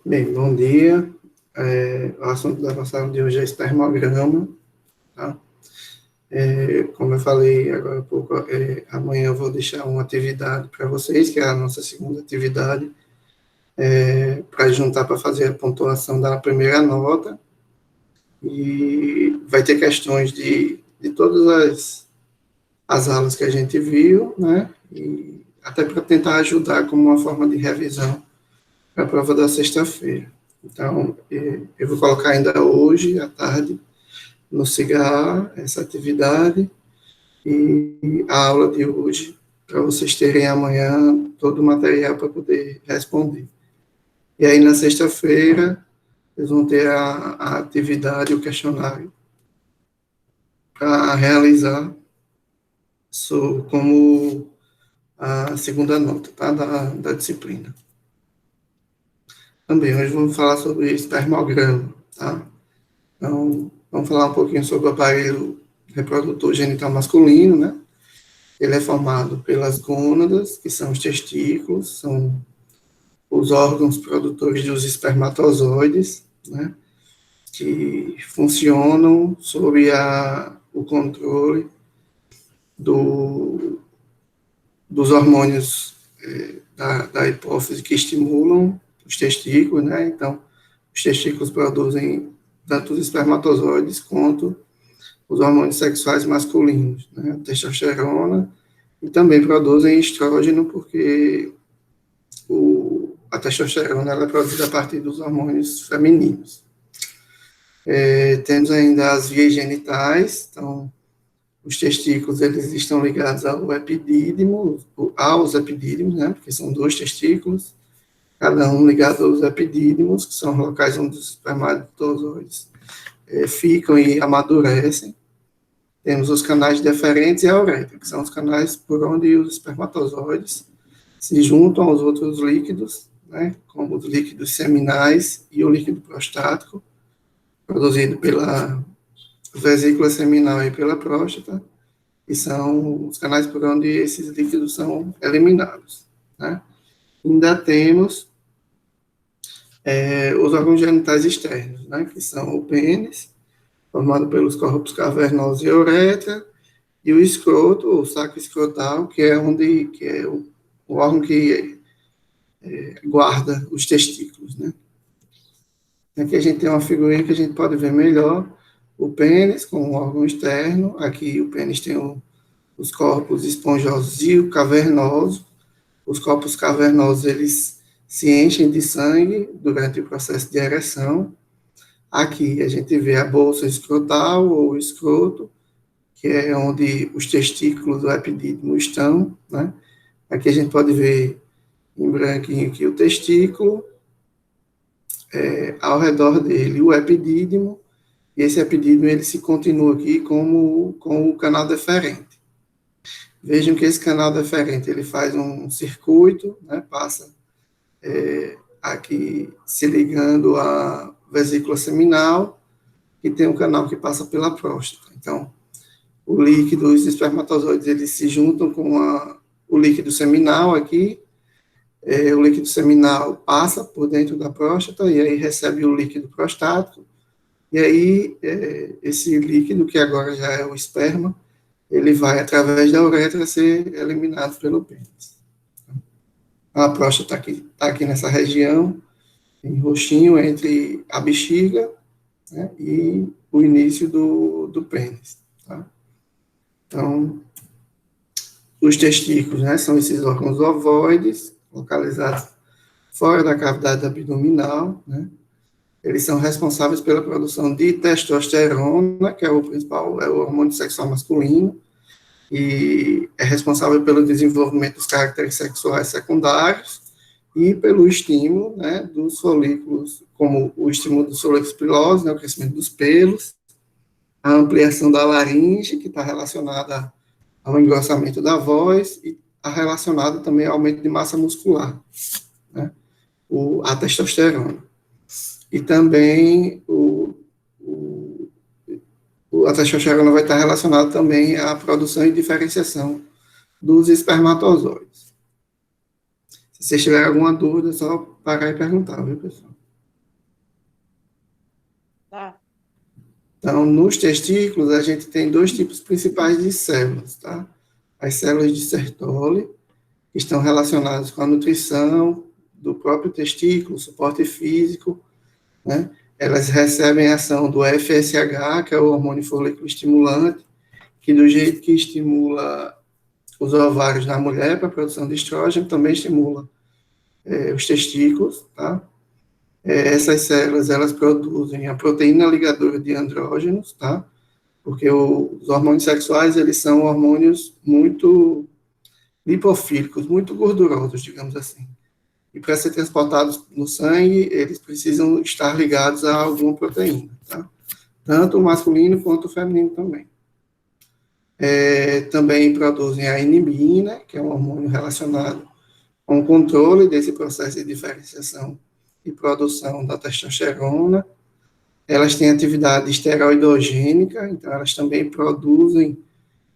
Bem, bom dia. O assunto da nossa aula de hoje é espermograma, tá? Como eu falei agora há pouco, amanhã eu vou deixar uma atividade para vocês, que é a nossa segunda atividade, para juntar para fazer a pontuação da primeira nota, e vai ter questões de todas as aulas que a gente viu, né? E até para tentar ajudar como uma forma de revisão para a prova da sexta-feira. Então, eu vou colocar ainda hoje, à tarde, no CIGA, essa atividade, e a aula de hoje, para vocês terem amanhã todo o material para poder responder. E aí, na sexta-feira, eles vão ter a atividade, o questionário, para realizar como a segunda nota, tá, da disciplina. Também, hoje vamos falar sobre espermograma, tá? Então, vamos falar um pouquinho sobre o aparelho reprodutor genital masculino, né? Ele é formado pelas gônadas, que são os testículos, são os órgãos produtores dos espermatozoides, né? Que funcionam sob o controle dos hormônios da hipófise que estimulam os testículos, né? Então, os testículos produzem tanto os espermatozoides quanto os hormônios sexuais masculinos, né? A testosterona, e também produzem estrógeno, porque a testosterona ela é produzida a partir dos hormônios femininos. Temos ainda as vias genitais, então, os testículos, eles estão ligados aos epidídimos, né, porque são 2 testículos, cada um ligado aos epidídimos, que são locais onde os espermatozoides ficam e amadurecem. Temos os canais deferentes e a uretra, que são os canais por onde os espermatozoides se juntam aos outros líquidos, né, como os líquidos seminais e o líquido prostático, produzido pela vesícula seminal e pela próstata, e são os canais por onde esses líquidos são eliminados, né. Ainda temos os órgãos genitais externos, né, que são o pênis, formado pelos corpos cavernosos e a uretra, e o escroto, o saco escrotal, que é o órgão que guarda os testículos, né. Aqui a gente tem uma figurinha que a gente pode ver melhor o pênis com o órgão externo. Aqui o pênis tem os corpos esponjosos e o cavernoso. Os corpos cavernosos, eles se enchem de sangue durante o processo de ereção. Aqui a gente vê a bolsa escrotal ou escroto, que é onde os testículos do epidídimo estão, né? Aqui a gente pode ver em branquinho aqui o testículo, ao redor dele o epidídimo, e esse epidídimo ele se continua aqui com o canal deferente. Vejam que esse canal deferente ele faz um circuito, né, passa aqui se ligando à vesícula seminal, e tem um canal que passa pela próstata. Então, o líquido, os espermatozoides, eles se juntam com o líquido seminal aqui, o líquido seminal passa por dentro da próstata, e aí recebe o líquido prostático, e aí esse líquido, que agora já é o esperma, ele vai, através da uretra, ser eliminado pelo pênis. A próstata está aqui nessa região, em roxinho, entre a bexiga, né, e o início do pênis. Tá? Então, os testículos, né, são esses órgãos ovoides, localizados fora da cavidade abdominal, né? Eles são responsáveis pela produção de testosterona, que é o principal, é o hormônio sexual masculino, e é responsável pelo desenvolvimento dos caracteres sexuais secundários e pelo estímulo, né, dos folículos, como o estímulo dos folículos pilosos, né, o crescimento dos pelos, a ampliação da laringe, que está relacionada ao engrossamento da voz, e relacionado também ao aumento de massa muscular, né? A testosterona. E também a testosterona vai estar relacionada também à produção e diferenciação dos espermatozoides. Se vocês tiverem alguma dúvida, é só parar e perguntar, viu, pessoal? Tá. Então, nos testículos, a gente tem dois tipos principais de células, tá? As células de Sertoli, que estão relacionadas com a nutrição do próprio testículo, suporte físico, né? Elas recebem a ação do FSH, que é o hormônio folículo estimulante, que do jeito que estimula os ovários da mulher para a produção de estrógeno, também estimula os testículos, tá? Essas células, elas produzem a proteína ligadora de andrógenos, tá? Porque os hormônios sexuais, eles são hormônios muito lipofílicos, muito gordurosos, digamos assim. E para ser transportados no sangue, eles precisam estar ligados a alguma proteína, tá? Tanto o masculino quanto o feminino também. Também produzem a inibina, que é um hormônio relacionado com o controle desse processo de diferenciação e produção da testosterona. Elas têm atividade esteroidogênica, então elas também produzem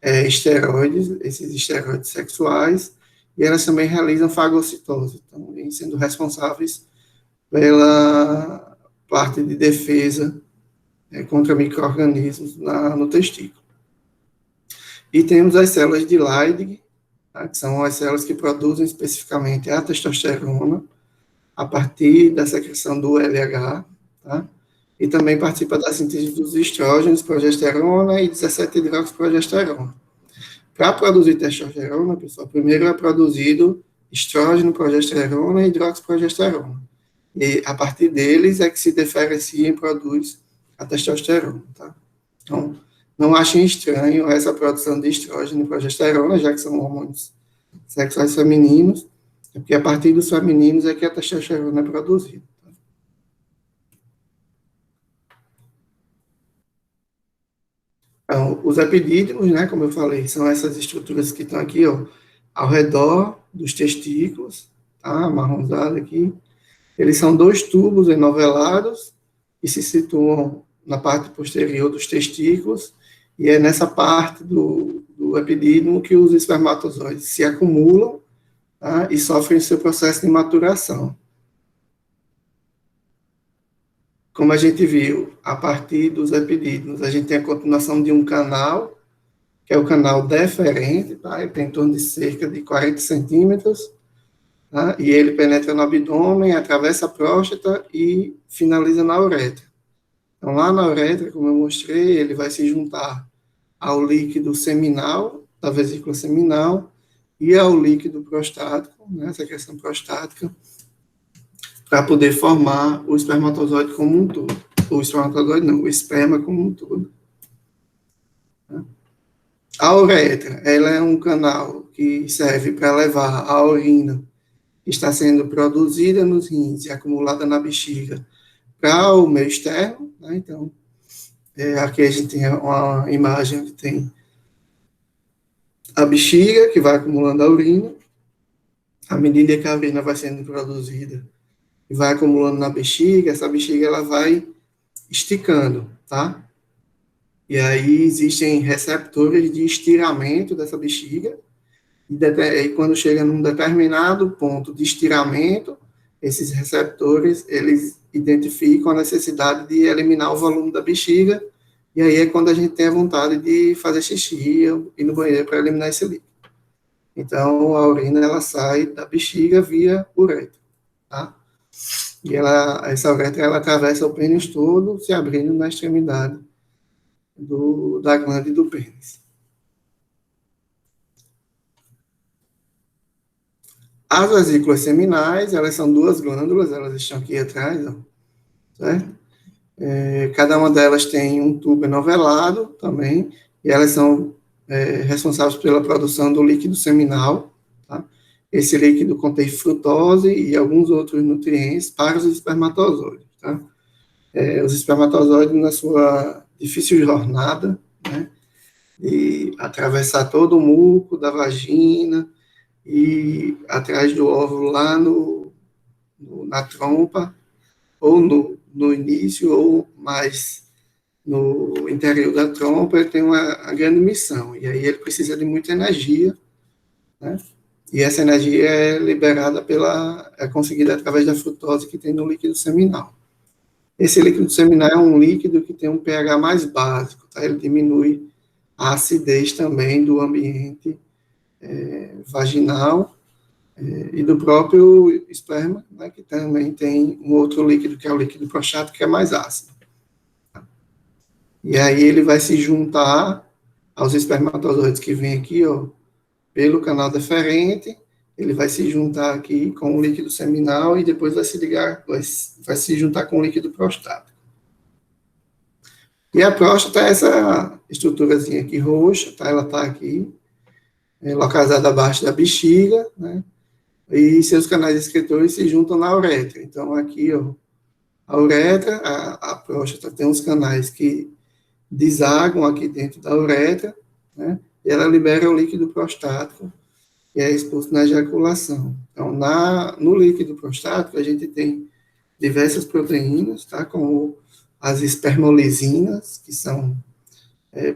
esteroides, esses esteroides sexuais, e elas também realizam fagocitose, também sendo responsáveis pela parte de defesa contra micro-organismos no testículo. E temos as células de Leydig, tá, que são as células que produzem especificamente a testosterona a partir da secreção do LH, tá? E também participa da síntese dos estrógenos, progesterona e 17-hidroxiprogesterona. Para produzir testosterona, pessoal, primeiro é produzido estrógeno, progesterona e hidroxiprogesterona. E a partir deles é que se diferencia e produz a testosterona, tá? Então, não achem estranho essa produção de estrógeno e progesterona, já que são hormônios sexuais femininos, porque a partir dos femininos é que a testosterona é produzida. Então, os epidídimos, né, como eu falei, são essas estruturas que estão aqui, ó, ao redor dos testículos, tá, marronzado aqui. Eles são dois tubos enovelados que se situam na parte posterior dos testículos, e é nessa parte do epidídimo que os espermatozoides se acumulam, tá, e sofrem seu processo de maturação. Como a gente viu, a partir dos epidídimos, a gente tem a continuação de um canal, que é o canal deferente, tá? Ele tem em torno de cerca de 40 centímetros, tá? E ele penetra no abdômen, atravessa a próstata e finaliza na uretra. Então, lá na uretra, como eu mostrei, ele vai se juntar ao líquido seminal, da vesícula seminal, e ao líquido prostático, né, secreção prostática, para poder formar o espermatozoide como um todo. O espermatozoide não, o esperma como um todo. A uretra, ela é um canal que serve para levar a urina que está sendo produzida nos rins e acumulada na bexiga para o meio externo, né? Então, aqui a gente tem uma imagem que tem a bexiga que vai acumulando a urina, à medida que a urina vai sendo produzida e vai acumulando na bexiga, essa bexiga ela vai esticando, tá? E aí existem receptores de estiramento dessa bexiga, e quando chega num determinado ponto de estiramento, esses receptores, eles identificam a necessidade de eliminar o volume da bexiga, e aí é quando a gente tem a vontade de fazer xixi ou ir no banheiro para eliminar esse líquido. Então, a urina, ela sai da bexiga via uretra, tá? E essa uretra, ela atravessa o pênis todo, se abrindo na extremidade da glândula do pênis. As vesículas seminais, elas são duas glândulas, elas estão aqui atrás, ó, certo? Cada uma delas tem um tubo enovelado também, e elas são responsáveis pela produção do líquido seminal, tá? Esse líquido contém frutose e alguns outros nutrientes para os espermatozoides, tá? Os espermatozoides, na sua difícil jornada, né, de atravessar todo o muco da vagina e atrás do óvulo, lá na trompa, ou no início, ou mais no interior da trompa, ele tem uma grande missão, e aí ele precisa de muita energia, né? E essa energia é liberada é conseguida através da frutose que tem no líquido seminal. Esse líquido seminal é um líquido que tem um pH mais básico, tá? Ele diminui a acidez também do ambiente vaginal e do próprio esperma, né, que também tem um outro líquido, que é o líquido prostático, que é mais ácido. E aí ele vai se juntar aos espermatozoides que vêm aqui, ó, pelo canal deferente, ele vai se juntar aqui com o líquido seminal e depois vai se ligar, vai se juntar com o líquido prostático. E a próstata é essa estruturazinha aqui roxa, tá? Ela está aqui, localizada abaixo da bexiga, né? E seus canais excretores se juntam na uretra. Então, aqui, ó, a uretra, a próstata tem uns canais que desagam aqui dentro da uretra, né? E ela libera o líquido prostático, que é expulso na ejaculação. Então, no líquido prostático, a gente tem diversas proteínas, tá? Como as espermolisinas, que são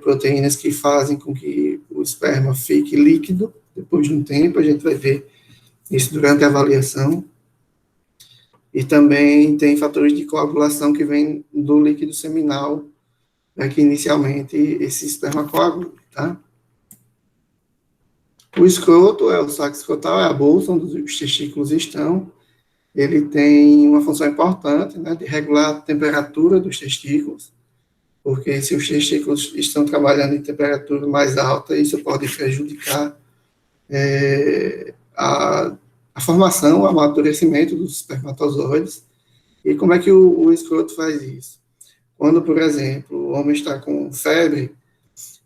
proteínas que fazem com que o esperma fique líquido depois de um tempo, a gente vai ver isso durante a avaliação. E também tem fatores de coagulação que vêm do líquido seminal, que inicialmente esse esperma coagula, tá? O escroto, o saco escrotal, é a bolsa onde os testículos estão. Ele tem uma função importante, né, de regular a temperatura dos testículos, porque se os testículos estão trabalhando em temperatura mais alta, isso pode prejudicar a formação, o amadurecimento dos espermatozoides. E como é que o escroto faz isso? Quando, por exemplo, o homem está com febre,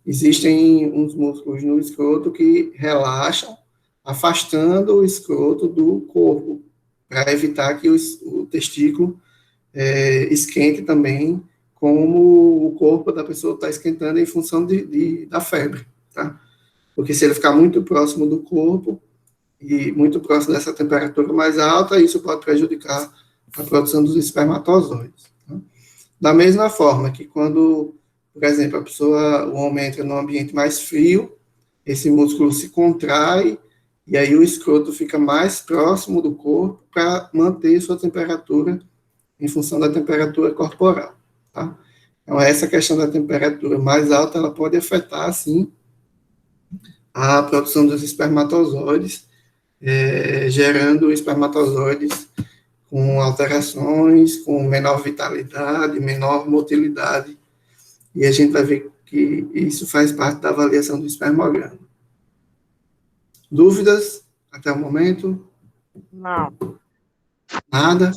existem uns músculos no escroto que relaxam, afastando o escroto do corpo, para evitar que o testículo esquente também, como o corpo da pessoa está esquentando em função da febre, tá? Porque se ele ficar muito próximo do corpo, e muito próximo dessa temperatura mais alta, isso pode prejudicar a produção dos espermatozoides. Tá? Da mesma forma que quando, por exemplo, o homem entra num ambiente mais frio, esse músculo se contrai, e aí o escroto fica mais próximo do corpo para manter sua temperatura em função da temperatura corporal. Tá? Então, essa questão da temperatura mais alta, ela pode afetar, sim, a produção dos espermatozoides, gerando espermatozoides com alterações, com menor vitalidade, menor motilidade, e a gente vai ver que isso faz parte da avaliação do espermograma. Dúvidas até o momento? Não. Nada?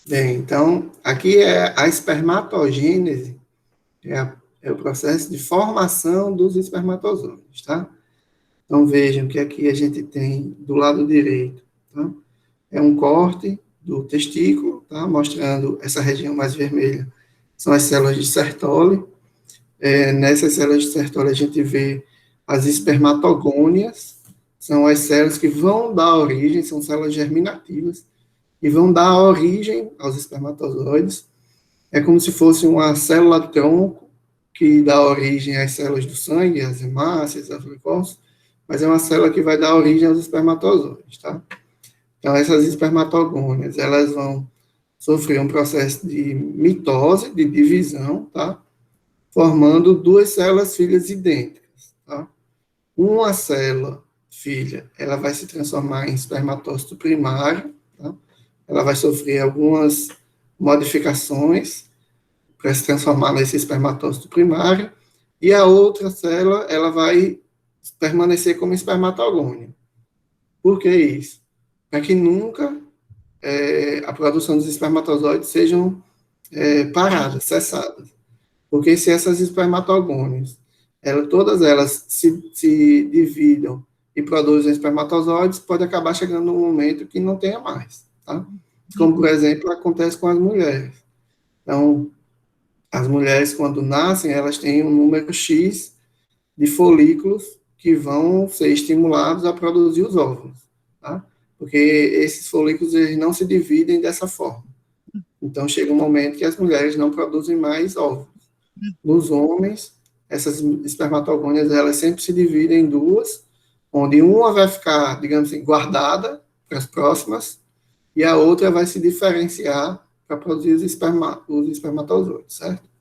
Bem, então, aqui é a espermatogênese, é o processo de formação dos espermatozoides, tá? Então, vejam que aqui a gente tem, do lado direito, tá? É um corte do testículo, tá? Mostrando essa região mais vermelha, são as células de Sertoli. Nessas células de Sertoli a gente vê as espermatogônias, são as células que vão dar origem, são células germinativas, e vão dar origem aos espermatozoides. É como se fosse uma célula-tronco que dá origem às células do sangue, às hemácias, aos linfócitos, mas é uma célula que vai dar origem aos espermatozoides, tá? Então, essas espermatogônias, elas vão sofrer um processo de mitose, de divisão, tá? Formando duas células filhas idênticas, tá? Uma célula filha, ela vai se transformar em espermatócito primário, tá? Ela vai sofrer algumas modificações para se transformar nesse espermatócito primário, e a outra célula, ela vai permanecer como espermatogônio. Por que isso? Para que nunca a produção dos espermatozoides sejam paradas, cessadas. Porque se essas espermatogônias, todas elas se dividam e produzem espermatozoides, pode acabar chegando num momento que não tenha mais, tá? Como, por exemplo, acontece com as mulheres. Então, as mulheres, quando nascem, elas têm um número X de folículos que vão ser estimulados a produzir os óvulos, tá? Porque esses folículos, eles não se dividem dessa forma. Então, chega um momento que as mulheres não produzem mais óvulos. Nos homens, essas espermatogônias, elas sempre se dividem em duas, onde uma vai ficar, digamos assim, guardada para as próximas, e a outra vai se diferenciar para produzir os espermatozoides, certo?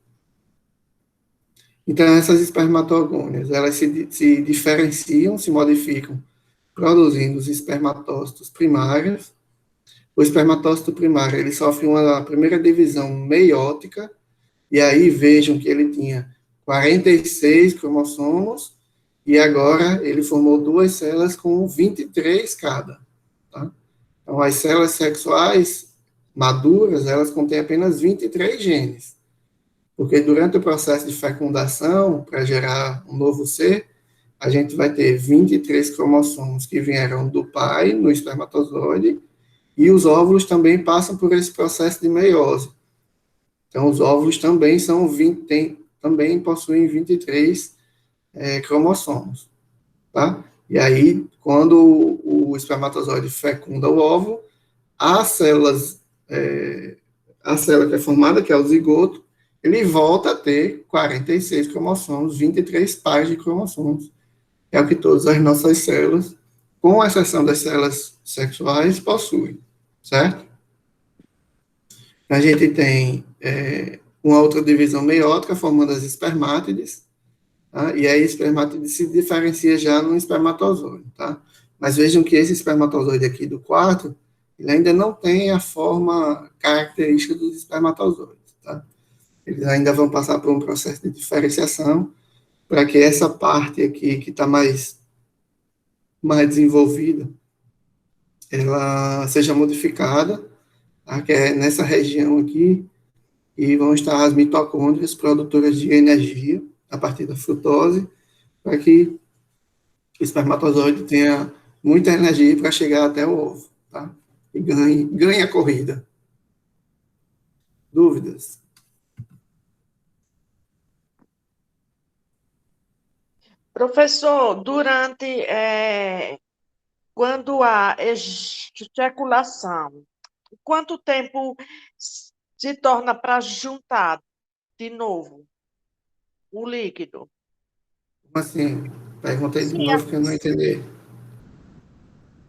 Então, essas espermatogônias, elas se diferenciam, se modificam, produzindo os espermatócitos primários. O espermatócito primário, ele sofre uma primeira divisão meiótica, e aí vejam que ele tinha 46 cromossomos, e agora ele formou duas células com 23 cada. Tá? Então, as células sexuais maduras, elas contêm apenas 23 genes, porque durante o processo de fecundação, para gerar um novo ser, a gente vai ter 23 cromossomos que vieram do pai, no espermatozoide, e os óvulos também passam por esse processo de meiose. Então, os óvulos também também possuem 23 cromossomos, tá? E aí, quando o espermatozoide fecunda o óvulo, as células, a célula que é formada, que é o zigoto, ele volta a ter 46 cromossomos, 23 pares de cromossomos. É o que todas as nossas células, com exceção das células sexuais, possuem, certo? A gente tem uma outra divisão meiótica, formando as espermátides, tá? E aí a espermátide se diferencia já no espermatozoide, tá? Mas vejam que esse espermatozoide aqui do quarto, ele ainda não tem a forma característica dos espermatozoides, tá? Eles ainda vão passar por um processo de diferenciação para que essa parte aqui, que está mais desenvolvida, ela seja modificada, tá? Que é nessa região aqui, e vão estar as mitocôndrias produtoras de energia a partir da frutose, para que o espermatozoide tenha muita energia para chegar até o ovo, tá? E ganhe a corrida. Dúvidas? Professor, quando há ejaculação, quanto tempo se torna para juntar de novo o líquido? Como assim? Perguntei de Sim, novo que eu não entendi.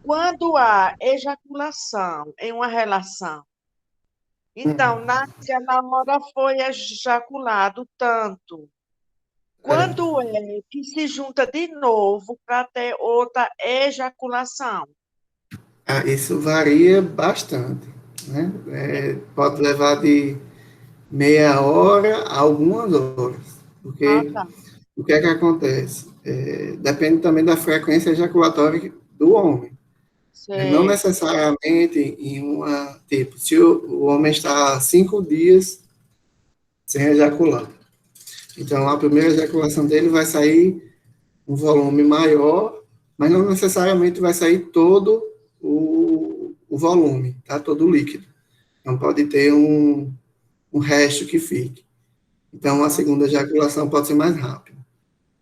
quando há ejaculação em uma relação, então, Hum, naquela hora foi ejaculado tanto. certo. Quando é que se junta de novo para ter outra ejaculação? Ah, isso varia bastante, né? Pode levar de meia hora a algumas horas, Ah, porque tá. o que é que acontece? Depende também da frequência ejaculatória do homem. Não Sei. necessariamente em uma, tipo, se o homem está 5 dias sem ejacular, então a primeira ejaculação dele vai sair um volume maior, mas não necessariamente vai sair todo o volume, tá? Todo o líquido. Então pode ter um resto que fique. Então a Ah, segunda ejaculação pode ser mais rápida.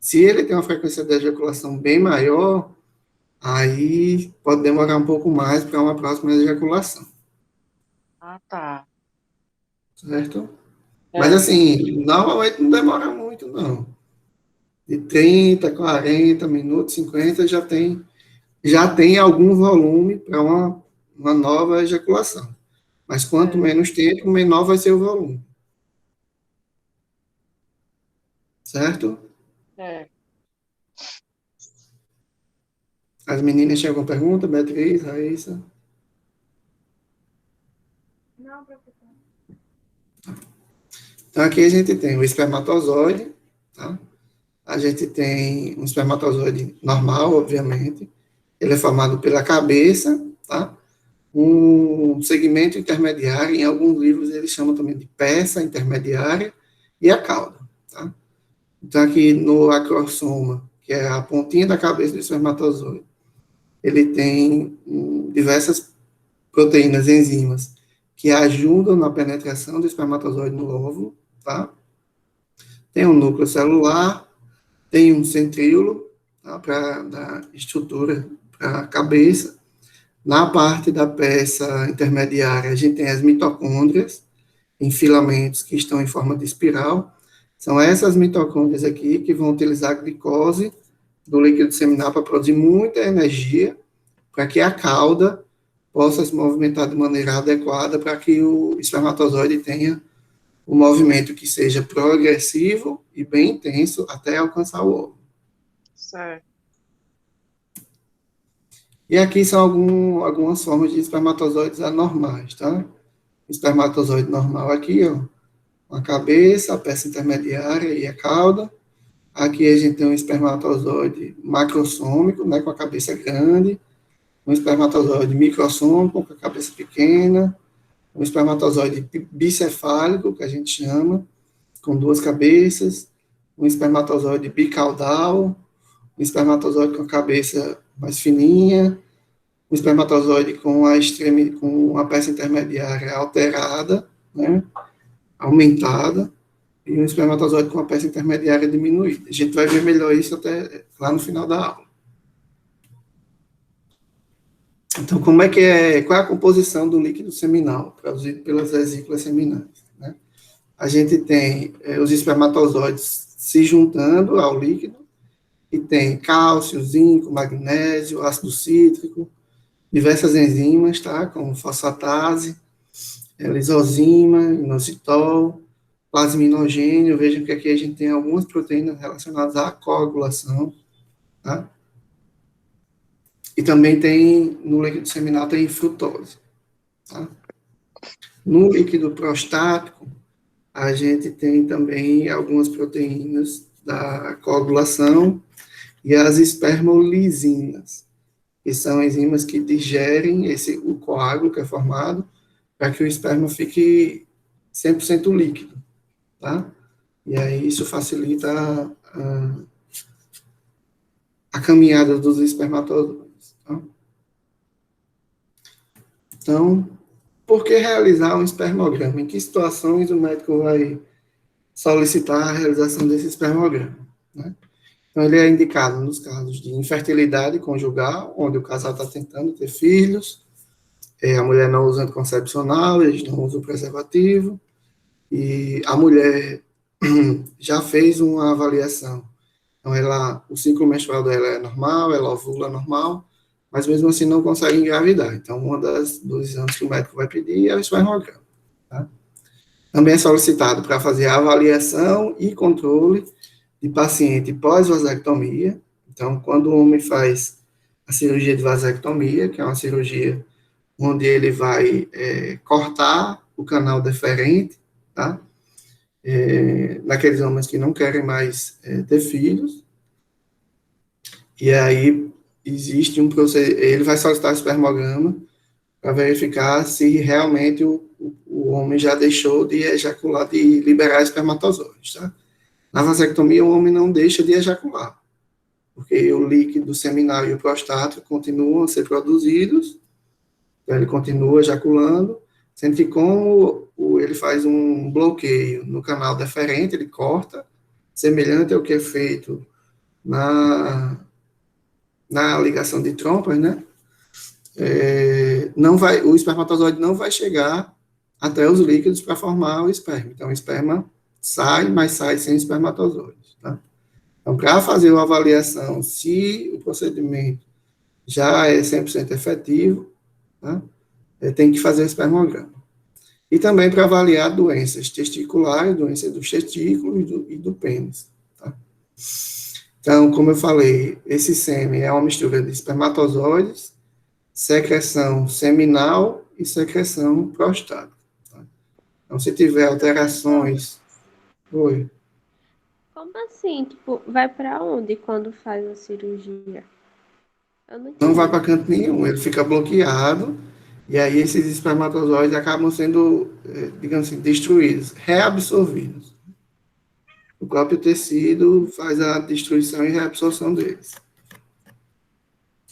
Se ele tem uma frequência de ejaculação bem maior, aí pode demorar um pouco mais para uma próxima ejaculação, tá. certo? Mas É, assim, normalmente não demora muito, não. De 30, 40 minutos, 50, já tem algum volume para uma nova ejaculação. Mas quanto é, menos tempo, menor vai ser o volume, certo? é. As meninas tinham alguma pergunta? Beatriz, Raíssa? Então aqui a gente tem o espermatozoide, tá? A gente tem um espermatozoide normal, obviamente. Ele é formado pela cabeça, tá? Um segmento intermediário, em alguns livros eles chamam também de peça intermediária, e a cauda, tá? Então, aqui no acrossoma, que é a pontinha da cabeça do espermatozoide, ele tem diversas proteínas, enzimas, que ajudam na penetração do espermatozoide no óvulo, tá? Tem um núcleo celular, tem um centríolo, tá? Para dar estrutura para a cabeça. Na parte da peça intermediária, a gente tem as mitocôndrias, em filamentos que estão em forma de espiral. São essas mitocôndrias aqui que vão utilizar a glicose do líquido seminal para produzir muita energia, para que a cauda possa se movimentar de maneira adequada, para que o espermatozoide tenha um movimento que seja progressivo e bem intenso até alcançar o óvulo. Certo. E aqui são algumas formas de espermatozoides anormais, tá? O espermatozoide normal aqui, ó, a cabeça, a peça intermediária e a cauda. Aqui a gente tem um espermatozoide macrossômico, né, com a cabeça grande, um espermatozoide microssômico, com a cabeça pequena, um espermatozoide bicefálico, que a gente chama, com duas cabeças, um espermatozoide bicaudal, um espermatozoide com a cabeça mais fininha, um espermatozoide com a peça intermediária alterada, né, aumentada, e um espermatozoide com a peça intermediária diminuída. A gente vai ver melhor isso até lá no final da aula. Então, qual é a composição do líquido seminal, produzido pelas vesículas seminais, né? A gente tem os espermatozoides se juntando ao líquido, e tem cálcio, zinco, magnésio, ácido cítrico, diversas enzimas, tá? Como fosfatase, lisozima, inositol, plasminogênio. Vejam que aqui a gente tem algumas proteínas relacionadas à coagulação, tá? E também tem, no líquido seminal, tem frutose, tá? No líquido prostático, a gente tem também algumas proteínas da coagulação e as espermolisinas, que são enzimas que digerem o coágulo que é formado para que o esperma fique 100% líquido, tá? E aí isso facilita a caminhada dos espermatozoides, tá? Então, por que realizar um espermograma? Em que situações o médico vai solicitar a realização desse espermograma, né? Então, ele é indicado nos casos de infertilidade conjugal, onde o casal está tentando ter filhos, a mulher não usa anticoncepcional, eles não usam preservativo, e a mulher já fez uma avaliação. Então, o ciclo menstrual dela é normal, ela ovula normal, mas mesmo assim não consegue engravidar. Então, dos exames que o médico vai pedir é o espermograma, tá? Também é solicitado para fazer a avaliação e controle de paciente pós-vasectomia. Então, quando o homem faz a cirurgia de vasectomia, que é uma cirurgia onde ele vai cortar o canal deferente, tá? Naqueles homens que não querem mais ter filhos, e aí existe um procedimento, ele vai solicitar o espermograma para verificar se realmente o homem já deixou de ejacular, de liberar espermatozoides, tá? Na vasectomia, o homem não deixa de ejacular, porque o líquido seminal e o prostático continuam a ser produzidos, então ele continua ejaculando, sendo que como ele faz um bloqueio no canal deferente, ele corta, semelhante ao que é feito na ligação de trompas, né? O espermatozoide não vai chegar até os líquidos para formar o esperma. Então, o esperma sai, mas sai sem espermatozoides, tá? Então, para fazer uma avaliação se o procedimento já é 100% efetivo, tá? Tem que fazer o espermograma. E também para avaliar doenças testiculares, doenças dos testículos e do pênis, tá? Então, como eu falei, esse sêmen é uma mistura de espermatozoides, secreção seminal e secreção prostática, tá? Então, se tiver alterações... Oi. Como assim? Tipo, vai pra onde quando faz a cirurgia? Eu não Não vai entendi. para canto nenhum, ele fica bloqueado, e aí esses espermatozoides acabam sendo, digamos assim, destruídos, reabsorvidos. O próprio tecido faz a destruição e reabsorção deles.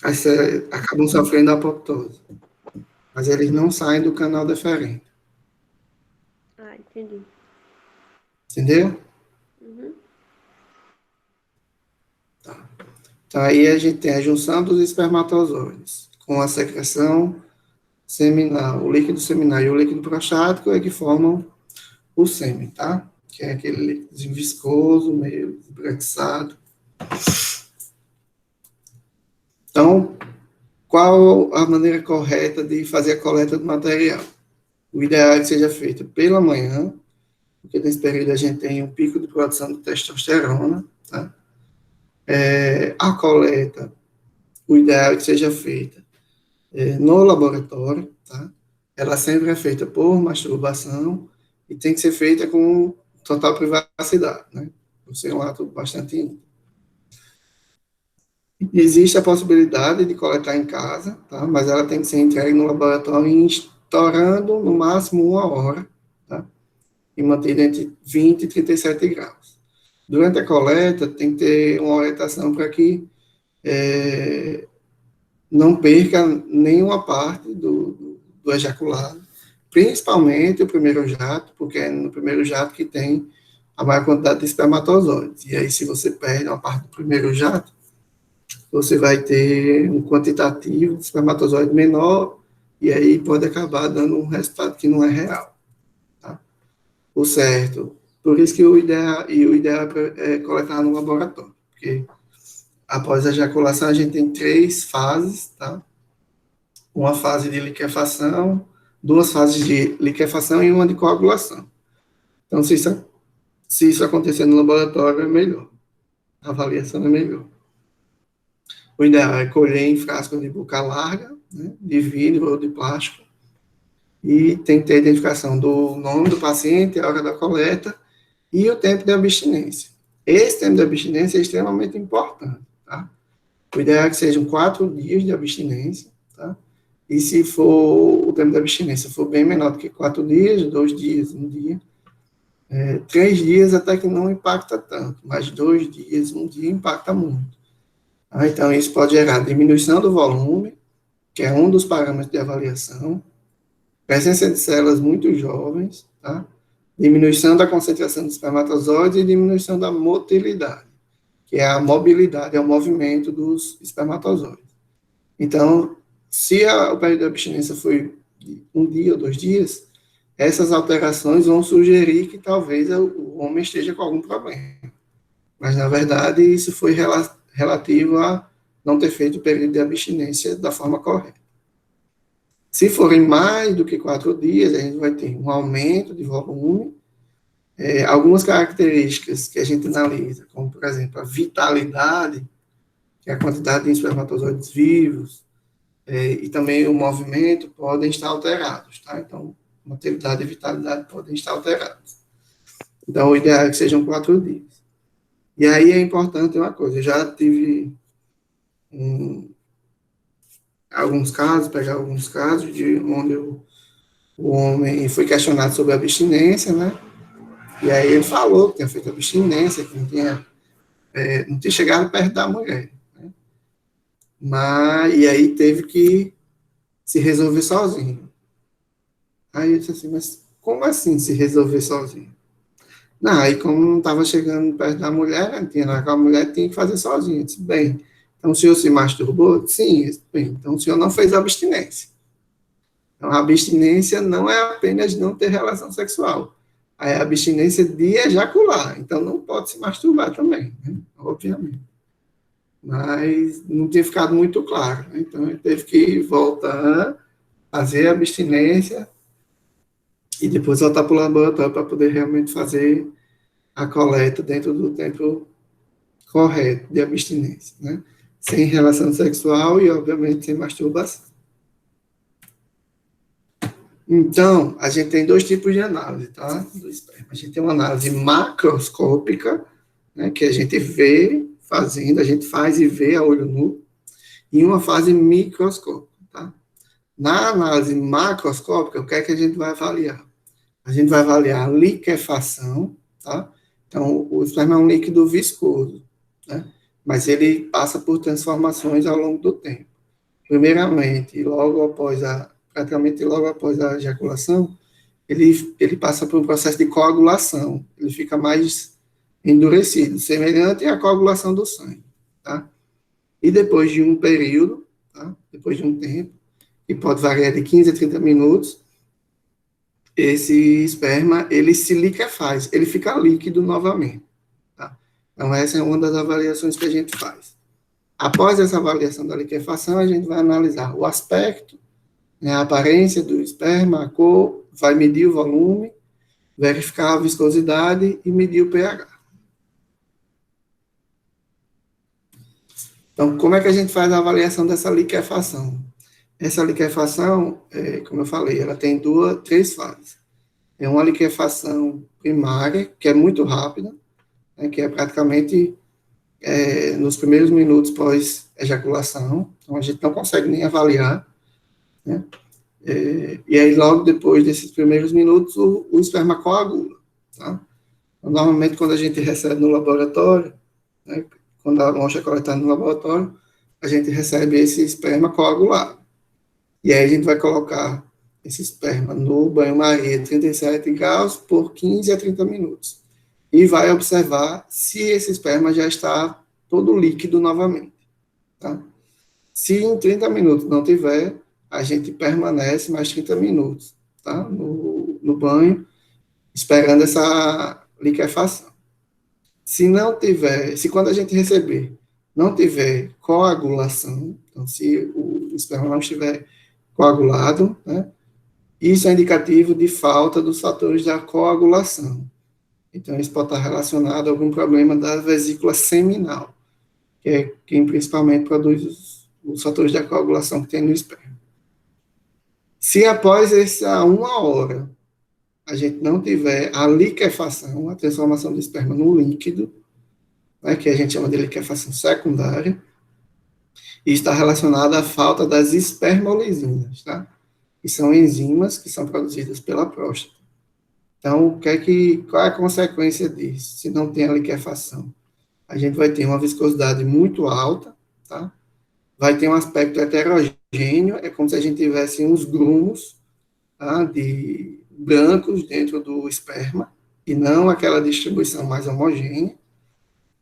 Aí acabam sofrendo apoptose. Mas eles não saem do canal deferente. Ah, entendi. Entendeu? Uhum. Então, aí a gente tem a junção dos espermatozoides com a secreção seminal, o líquido seminal e o líquido prostático é que formam o sêmen, tá? Que é aquele líquido viscoso, meio esbranquiçado. Então, qual a maneira correta de fazer a coleta do material? O ideal é que seja feita pela manhã, porque nesse período a gente tem um pico de produção de testosterona, tá? A coleta, o ideal é que seja feita no laboratório, tá? Ela sempre é feita por masturbação e tem que ser feita com total privacidade, né? Por ser um ato bastante íntimo. Existe a possibilidade de coletar em casa, tá? Mas ela tem que ser entregue no laboratório estourando no máximo 1 hora, tá? E mantida entre 20 e 37 graus. Durante a coleta, tem que ter uma orientação para que não perca nenhuma parte do ejaculado, principalmente o primeiro jato, porque é no primeiro jato que tem a maior quantidade de espermatozoides. E aí, se você perde uma parte do primeiro jato, você vai ter um quantitativo de espermatozoide menor, e aí pode acabar dando um resultado que não é real. Tá? O certo. Por isso que o ideal é coletar no laboratório, porque após a ejaculação a gente tem 3 fases, tá? Uma fase de liquefação, 2 fases de liquefação e uma de coagulação. Então, se isso acontecer no laboratório, é melhor. A avaliação é melhor. O ideal é colher em frascos de boca larga, né, de vidro ou de plástico, e tem que ter a identificação do nome do paciente, a hora da coleta e o tempo de abstinência. Esse tempo de abstinência é extremamente importante, tá? O ideal é que sejam 4 dias de abstinência, tá? E se for o tempo de abstinência for bem menor do que 4 dias, 2 dias, 1 dia, 3 dias até que não impacta tanto, mas 2 dias, 1 dia impacta muito. Então, isso pode gerar diminuição do volume, que é um dos parâmetros de avaliação, presença de células muito jovens, tá? Diminuição da concentração de espermatozoides e diminuição da motilidade, que é a mobilidade, é o movimento dos espermatozoides. Então, se o período de abstinência foi 1 dia ou 2 dias, essas alterações vão sugerir que talvez o homem esteja com algum problema. Mas, na verdade, isso foi relativo a não ter feito o período de abstinência da forma correta. Se forem mais do que 4 dias, a gente vai ter um aumento de volume, algumas características que a gente analisa, como, por exemplo, a vitalidade, que é a quantidade de espermatozoides vivos, e também o movimento podem estar alterados, tá? Então, motilidade e vitalidade podem estar alterados. Então, o ideal é que sejam 4 dias. E aí é importante uma coisa, eu já tive pegar alguns casos de onde o homem foi questionado sobre a abstinência, né? E aí ele falou que tinha feito abstinência, que não tinha chegado perto da mulher, né? E aí teve que se resolver sozinho. Aí eu disse assim, mas como assim se resolver sozinho? Não, aí como não estava chegando perto da mulher, não tinha nada com a mulher, tinha que fazer sozinho. Eu disse, bem, então o senhor se masturbou? Sim. Bem, então o senhor não fez abstinência. Então a abstinência não é apenas não ter relação sexual. É a abstinência de ejacular. Então não pode se masturbar também, né? Obviamente. Mas não tinha ficado muito claro, né? Então ele teve que voltar, fazer a abstinência e depois voltar para o laboratório para poder realmente fazer a coleta dentro do tempo correto de abstinência, né? Sem relação sexual e, obviamente, sem masturbação. Então, a gente tem 2 tipos de análise, tá? Do esperma. A gente tem uma análise macroscópica, né, que a gente vê fazendo, a gente faz e vê a olho nu, e uma fase microscópica, tá? Na análise macroscópica, o que é que a gente vai avaliar? A gente vai avaliar a liquefação, tá? Então, o esperma é um líquido viscoso, né? Mas ele passa por transformações ao longo do tempo. Primeiramente, praticamente logo após a ejaculação, ele passa por um processo de coagulação, ele fica mais endurecido, semelhante à coagulação do sangue, tá? e depois de um período, tá? Depois de um tempo, que pode variar de 15 a 30 minutos, esse esperma, ele se liquefaz, ele fica líquido novamente, tá? Então, essa é uma das avaliações que a gente faz. Após essa avaliação da liquefação, a gente vai analisar o aspecto, né, a aparência do esperma, a cor, vai medir o volume, verificar a viscosidade e medir o pH. Então, como é que a gente faz a avaliação dessa liquefação? Essa liquefação, como eu falei, ela tem três fases. É uma liquefação primária, que é muito rápida, né, que é praticamente nos primeiros minutos pós-ejaculação, então a gente não consegue nem avaliar, né? E aí, logo depois desses primeiros minutos, o esperma coagula, tá? Então, normalmente, quando a gente recebe no laboratório, né, quando a amostra é coletada no laboratório, a gente recebe esse esperma coagulado. E aí a gente vai colocar esse esperma no banho-maria 37 graus por 15 a 30 minutos. E vai observar se esse esperma já está todo líquido novamente, tá? Se em 30 minutos não tiver, a gente permanece mais 30 minutos, tá? No banho, esperando essa liquefação. Se não tiver, se quando a gente receber, não tiver coagulação, então se o esperma não estiver coagulado, né, isso é indicativo de falta dos fatores da coagulação. Então, isso pode estar relacionado a algum problema da vesícula seminal, que é quem principalmente produz os fatores da coagulação que tem no esperma. Se após essa 1 hora a gente não tiver a liquefação, a transformação do esperma no líquido, né, que a gente chama de liquefação secundária, e está relacionado à falta das espermolisinas, tá? Que são enzimas que são produzidas pela próstata. Então, qual é a consequência disso? Se não tem a liquefação, a gente vai ter uma viscosidade muito alta, tá? Vai ter um aspecto heterogêneo, é como se a gente tivesse uns grumos, tá, de brancos dentro do esperma, e não aquela distribuição mais homogênea.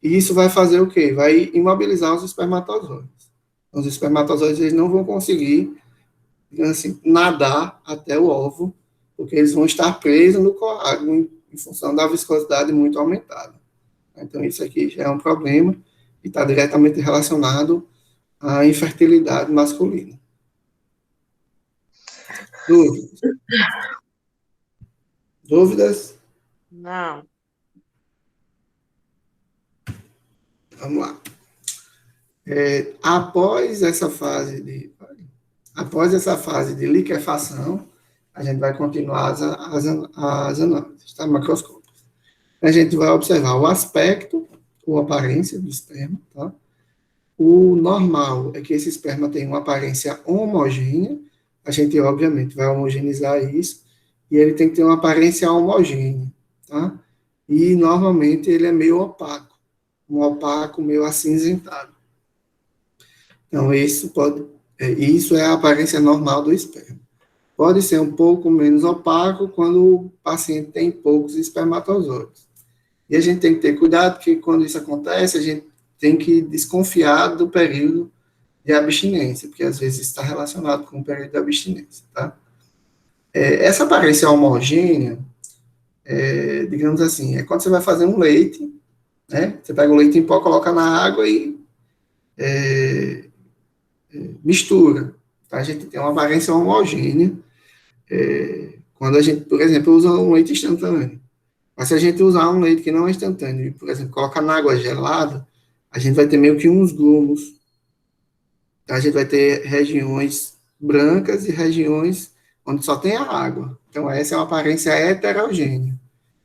E isso vai fazer o quê? Vai imobilizar os espermatozoides. Os espermatozoides eles não vão conseguir, digamos assim, nadar até o óvulo, porque eles vão estar presos no coágulo em função da viscosidade muito aumentada. Então, isso aqui já é um problema e está diretamente relacionado à infertilidade masculina. Dúvidas? Dúvidas? Não. Vamos lá. Após essa fase de liquefação, a gente vai continuar as análises, tá? Macroscópicas. A gente vai observar o aspecto, ou aparência do esperma, tá? O normal é que esse esperma tenha uma aparência homogênea, a gente, obviamente, vai homogeneizar isso, e ele tem que ter uma aparência homogênea, tá? E, normalmente, ele é meio opaco, um opaco meio acinzentado. Então, isso é a aparência normal do esperma. Pode ser um pouco menos opaco quando o paciente tem poucos espermatozoides. E a gente tem que ter cuidado, porque quando isso acontece, a gente tem que desconfiar do período de abstinência, porque às vezes está relacionado com o período de abstinência, tá? Essa aparência homogênea, digamos assim, é quando você vai fazer um leite, né? Você pega o leite em pó, coloca na água e mistura. Tá? A gente tem uma aparência homogênea quando a gente, por exemplo, usa um leite instantâneo. Mas se a gente usar um leite que não é instantâneo e, por exemplo, colocar na água gelada, a gente vai ter meio que uns grumos. Tá? A gente vai ter regiões brancas e regiões onde só tem a água. Então, essa é uma aparência heterogênea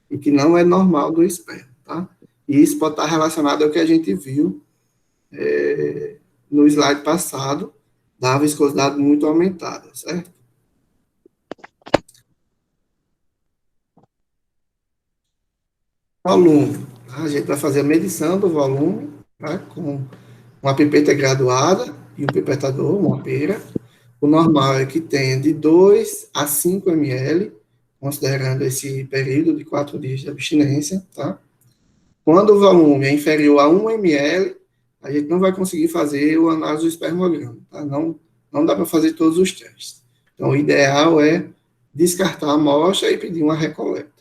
e que não é normal do esperma. Tá? E isso pode estar relacionado ao que a gente viu no slide passado, da viscosidade muito aumentada, certo? Volume. Tá? A gente vai fazer a medição do volume, tá? Com uma pipeta graduada e um pipetador, uma pera. O normal é que tenha de 2 a 5 ml, considerando esse período de 4 dias de abstinência, tá? Quando o volume é inferior a 1 ml, a gente não vai conseguir fazer o análise do espermograma, tá? Não dá para fazer todos os testes. Então, o ideal é descartar a amostra e pedir uma recoleta.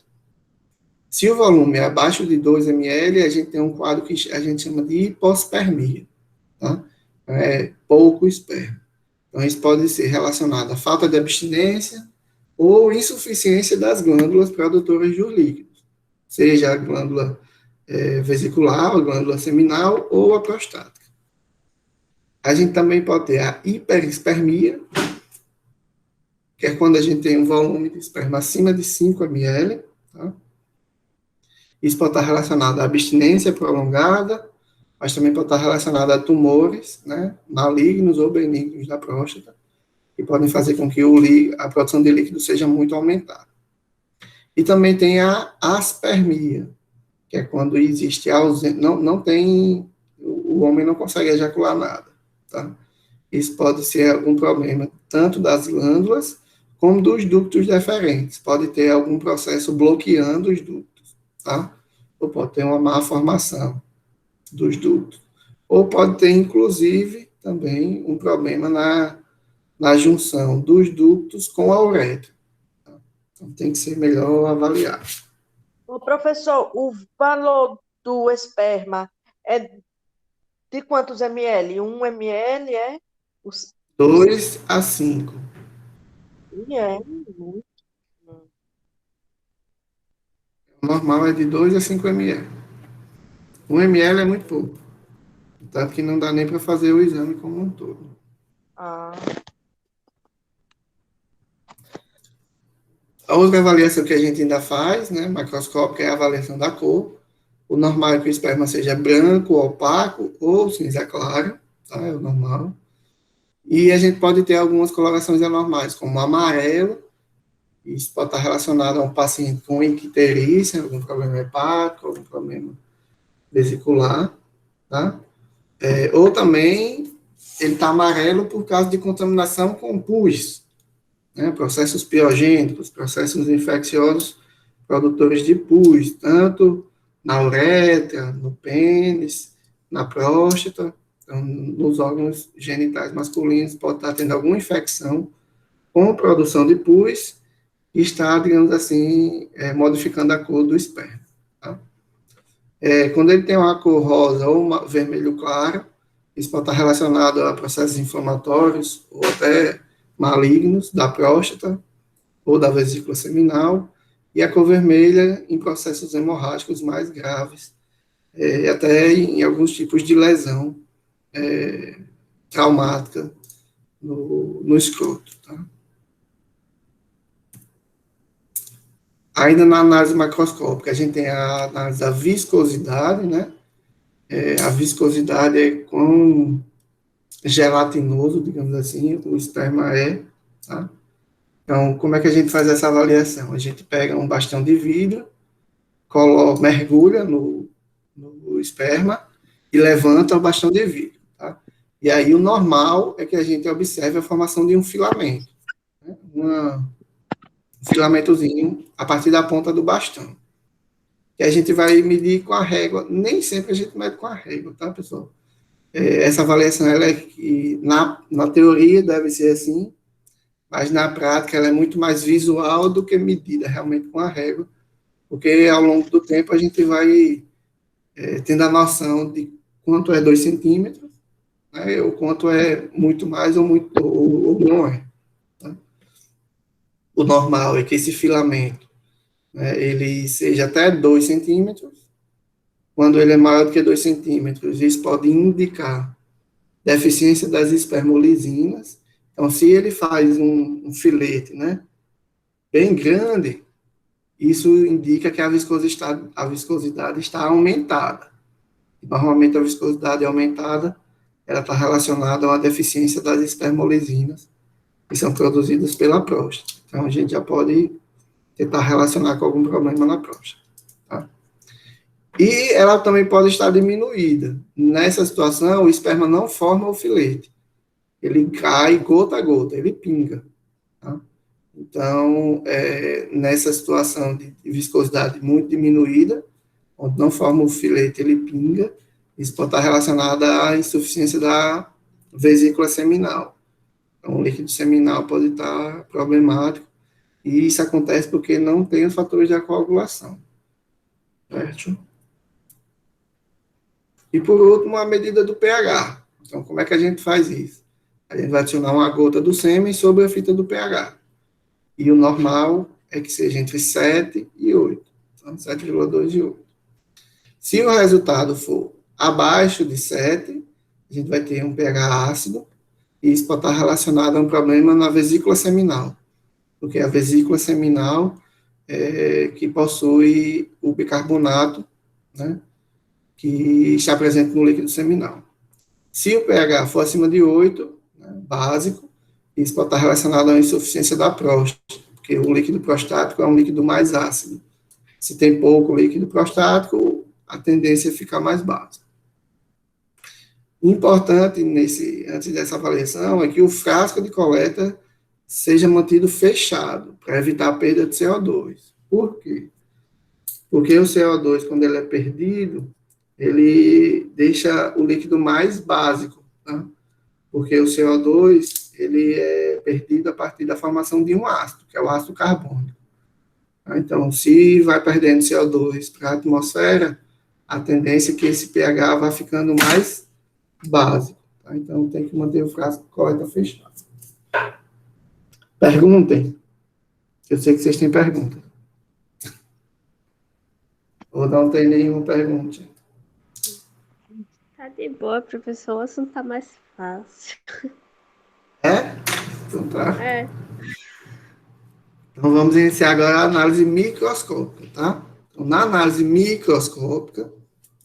Se o volume é abaixo de 2 ml, a gente tem um quadro que a gente chama de hipospermia, tá? É pouco esperma. Então, isso pode ser relacionado à falta de abstinência ou insuficiência das glândulas produtoras dos líquidos, seja a glândula vesicular, a glândula seminal ou a prostática. A gente também pode ter a hiperespermia, que é quando a gente tem um volume de esperma acima de 5 ml, tá? Isso pode estar relacionado à abstinência prolongada, mas também pode estar relacionado a tumores, né, malignos ou benignos da próstata, que podem fazer com que a produção de líquido seja muito aumentada. E também tem a aspermia, que é quando existe ausência, não tem, o homem não consegue ejacular nada, tá? Isso pode ser algum problema tanto das glândulas como dos ductos deferentes. Pode ter algum processo bloqueando os ductos, tá? Ou pode ter uma má formação dos ductos. Ou pode ter, inclusive, também um problema na junção dos ductos com a uretra. Tá? Então, tem que ser melhor avaliado. Ô, professor, o valor do esperma é de quantos ml? 1 ml é? 2 a 5. É. O normal é de 2 a 5 ml. 1 ml é muito pouco. Tanto que não dá nem para fazer o exame como um todo. Ah, A outra avaliação que a gente ainda faz, né, macroscópica, é a avaliação da cor. O normal é que o esperma seja branco, opaco ou cinza claro, tá? É o normal. E a gente pode ter algumas colorações anormais, como amarelo. Isso pode estar relacionado a um paciente com icterícia, algum problema hepático, algum problema vesicular, tá? Ou também ele está amarelo por causa de contaminação com pus, né? Processos piogênicos, processos infecciosos produtores de pus, tanto na uretra, no pênis, na próstata, então, nos órgãos genitais masculinos, pode estar tendo alguma infecção com produção de pus e está, digamos assim, modificando a cor do esperma. Tá? Quando ele tem uma cor rosa ou vermelho claro, isso pode estar relacionado a processos inflamatórios ou até malignos da próstata ou da vesícula seminal, e a cor vermelha em processos hemorrágicos mais graves, até em alguns tipos de lesão traumática no escroto. Tá? Ainda na análise macroscópica, a gente tem a análise da viscosidade, né? A viscosidade é quão gelatinoso, digamos assim, o esperma é, tá? Então, como é que a gente faz essa avaliação? A gente pega um bastão de vidro, mergulha no esperma e levanta o bastão de vidro, tá? E aí o normal é que a gente observe a formação de um filamento, né? Um filamentozinho a partir da ponta do bastão. Que a gente vai medir com a régua, nem sempre a gente mede com a régua, tá, pessoal? Essa avaliação, ela na teoria deve ser assim, mas na prática ela é muito mais visual do que medida realmente com a régua, porque ao longo do tempo a gente vai tendo a noção de quanto é 2 centímetros, né, ou quanto é muito mais ou não é. Tá? O normal é que esse filamento, né, ele seja até 2 centímetros. Quando ele é maior do que 2 centímetros, isso pode indicar deficiência das espermolisinas. Então, se ele faz um filete, né, bem grande, isso indica que a viscosidade está aumentada. Normalmente, a viscosidade aumentada, ela está relacionada a uma deficiência das espermolisinas, que são produzidas pela próstata. Então, a gente já pode tentar relacionar com algum problema na próstata. Tá? E ela também pode estar diminuída. Nessa situação, o esperma não forma o filete. Ele cai gota a gota, ele pinga. Tá? Então, nessa situação de viscosidade muito diminuída, onde não forma o filete, ele pinga, Isso pode estar relacionado à insuficiência da vesícula seminal. Então, o líquido seminal pode estar problemático, e isso acontece porque não tem os fatores de coagulação. Certo? E, por último, a medida do pH. Então, como é que a gente faz isso? A gente vai adicionar uma gota do sêmen sobre a fita do pH. E o normal é que seja entre 7 e 8. Então, 7,2 e 8. Se o resultado for abaixo de 7, a gente vai ter um pH ácido, e isso pode estar relacionado a um problema na vesícula seminal, porque a vesícula seminal é que possui o bicarbonato, né, que está presente no líquido seminal. Se o pH for acima de 8, né, básico, isso pode estar relacionado à insuficiência da próstata, porque o líquido prostático é um líquido mais ácido. Se tem pouco líquido prostático, a tendência é ficar mais básico. Importante antes dessa avaliação é que o frasco de coleta seja mantido fechado, para evitar a perda de CO2. Por quê? Porque o CO2, quando ele é perdido, ele deixa o líquido mais básico, tá? Porque o CO2, ele é perdido a partir da formação de um ácido, que é o ácido carbônico. Tá? Então, se vai perdendo CO2 para a atmosfera, a tendência é que esse pH vá ficando mais básico. Tá? Então, tem que manter o frasco de coleta fechado. Perguntem. Eu sei que vocês têm pergunta. Ou não tem nenhuma pergunta. Tá de boa, professor. O assunto tá mais fácil. É? Então tá. É. Então vamos iniciar agora a análise microscópica, tá? Então, na análise microscópica,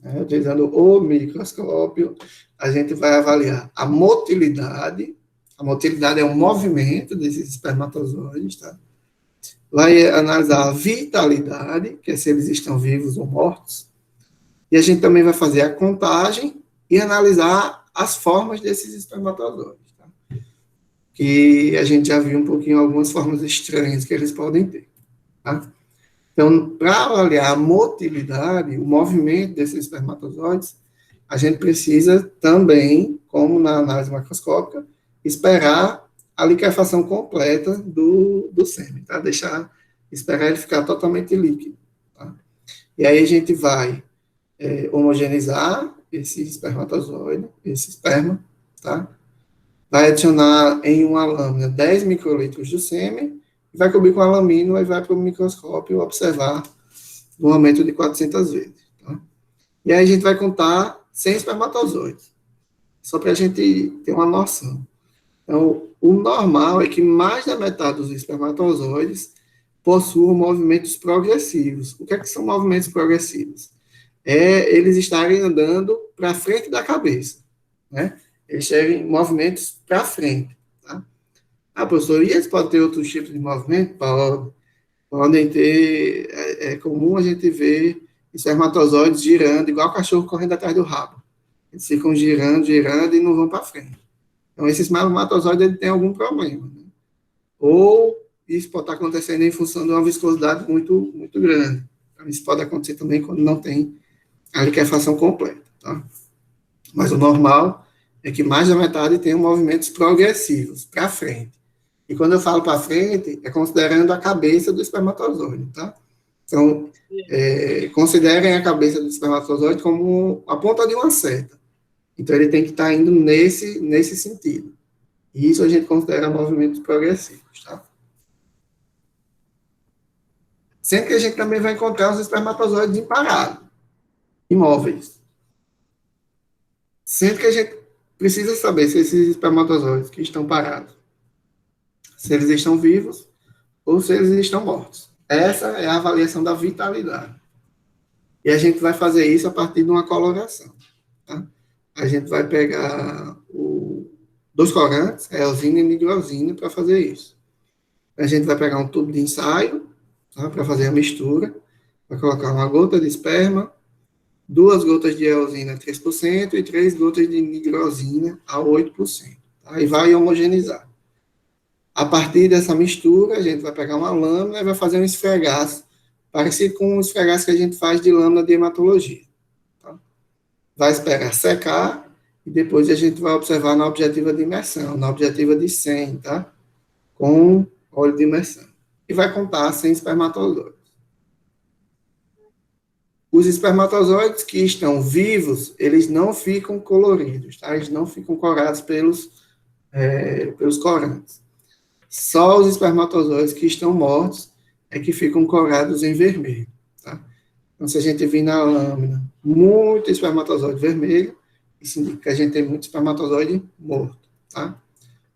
né, utilizando o microscópio, a gente vai avaliar a motilidade. A motilidade é um movimento desses espermatozoides, tá? Vai analisar a vitalidade, que é se eles estão vivos ou mortos. E a gente também vai fazer a contagem e analisar as formas desses espermatozoides, tá? Que a gente já viu um pouquinho algumas formas estranhas que eles podem ter, tá? Então, para avaliar a motilidade, o movimento desses espermatozoides, a gente precisa também, como na análise macroscópica, esperar a liquefação completa do sêmen, tá? Esperar ele ficar totalmente líquido, tá? E aí a gente vai homogeneizar esse espermatozoide, esse esperma, tá? Vai adicionar em uma lâmina 10 microlitros do sêmen, vai cobrir com alamino e vai para o microscópio observar um aumento de 400 vezes. Tá? E aí a gente vai contar 100 espermatozoides, só para a gente ter uma noção. Então, o normal é que mais da metade dos espermatozoides possuam movimentos progressivos. O que é que são movimentos progressivos? É eles estarem andando para frente da cabeça, né? Eles terem movimentos para frente, tá? Ah, professor, e eles podem ter outros tipos de movimento? Podem ter, é comum a gente ver espermatozoides girando, igual o cachorro correndo atrás do rabo. Eles ficam girando, girando e não vão para frente. Então, esses espermatozoides ele tem algum problema, né? Ou isso pode estar acontecendo em função de uma viscosidade muito, muito grande. Então, isso pode acontecer também quando não tem a liquefação completa, tá? Mas o normal é que mais da metade tenham movimentos progressivos, para frente. E quando eu falo para frente, é considerando a cabeça do espermatozoide, tá? Então, considerem a cabeça do espermatozoide como a ponta de uma seta. Então, ele tem que estar indo nesse sentido. E isso a gente considera movimentos progressivos, tá? Sempre que a gente também vai encontrar os espermatozoides em parado, imóveis. Sempre que a gente precisa saber se esses espermatozoides que estão parados, se eles estão vivos ou se eles estão mortos. Essa é a avaliação da vitalidade. E a gente vai fazer isso a partir de uma coloração, tá? A gente vai pegar dois corantes, eosina e nigrosina, para fazer isso. A gente vai pegar um tubo de ensaio, tá, para fazer a mistura, vai colocar uma gota de esperma, 2 gotas de eosina a 3% e 3 gotas de nigrosina a 8%. Tá? E vai homogeneizar. A partir dessa mistura, a gente vai pegar uma lâmina e vai fazer um esfregaço, parecido com o esfregaço que a gente faz de lâmina de hematologia. Tá? vai esperar secar e depois a gente vai observar na objetiva de imersão, na objetiva de 100, tá? Com óleo de imersão. E vai contar 100 espermatozoides. Os espermatozoides que estão vivos, eles não ficam coloridos, tá? Eles não ficam corados pelos corantes. Só os espermatozoides que estão mortos é que ficam corados em vermelho, tá? Então, se a gente vir na lâmina muito espermatozoide vermelho, isso indica que a gente tem muito espermatozoide morto, tá?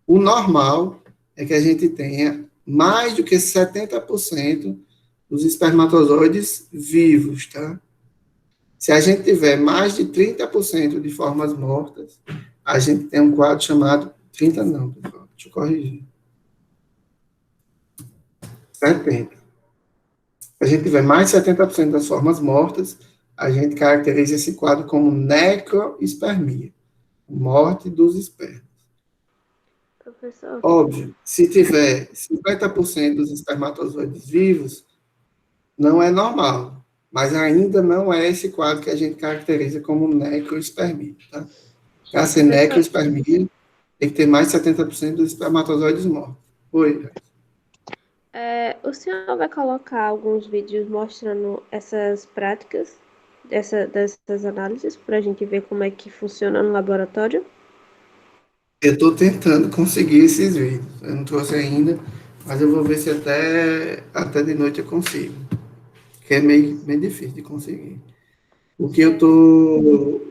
O normal é que a gente tenha mais do que 70% dos espermatozoides vivos, tá? Se a gente tiver mais de 30% de formas mortas, a gente tem um quadro chamado 30 não, pessoal, deixa eu corrigir. 70. Se a gente tiver mais de 70% das formas mortas, a gente caracteriza esse quadro como necroespermia, morte dos espermas. Professor, Óbvio, se tiver 50% dos espermatozoides vivos, não é normal, mas ainda não é esse quadro que a gente caracteriza como necroespermia, tá? Para ser necroespermia, tem que ter mais de 70% dos espermatozoides mortos. Oi. o senhor vai colocar alguns vídeos mostrando essas práticas, dessas análises, para a gente ver como é que funciona no laboratório? Eu estou tentando conseguir esses vídeos. Eu não trouxe ainda, mas eu vou ver se até de noite eu consigo. Que é meio difícil de conseguir. O que eu tô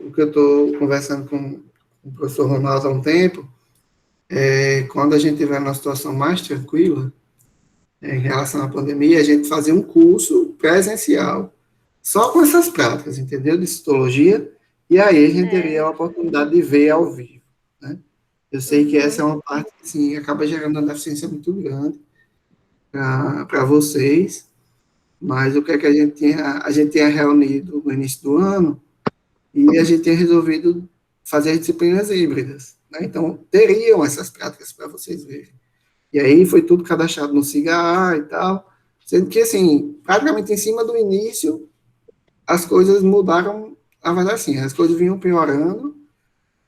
conversando com o professor Ronaldo há um tempo, quando a gente tiver numa situação mais tranquila, em relação à pandemia, a gente fazer um curso presencial, só com essas práticas, entendeu? De citologia, e aí a gente teria a oportunidade de ver ao vivo, né? Eu sei que essa é uma parte que, sim, acaba gerando uma deficiência muito grande para vocês, mas o que é que a gente tinha reunido no início do ano, e a gente tinha resolvido fazer disciplinas híbridas, né? Então, teriam essas práticas para vocês verem. E aí foi tudo cadastrado no SIGA e tal, sendo que, assim, praticamente em cima do início, as coisas mudaram, na verdade, assim, as coisas vinham piorando,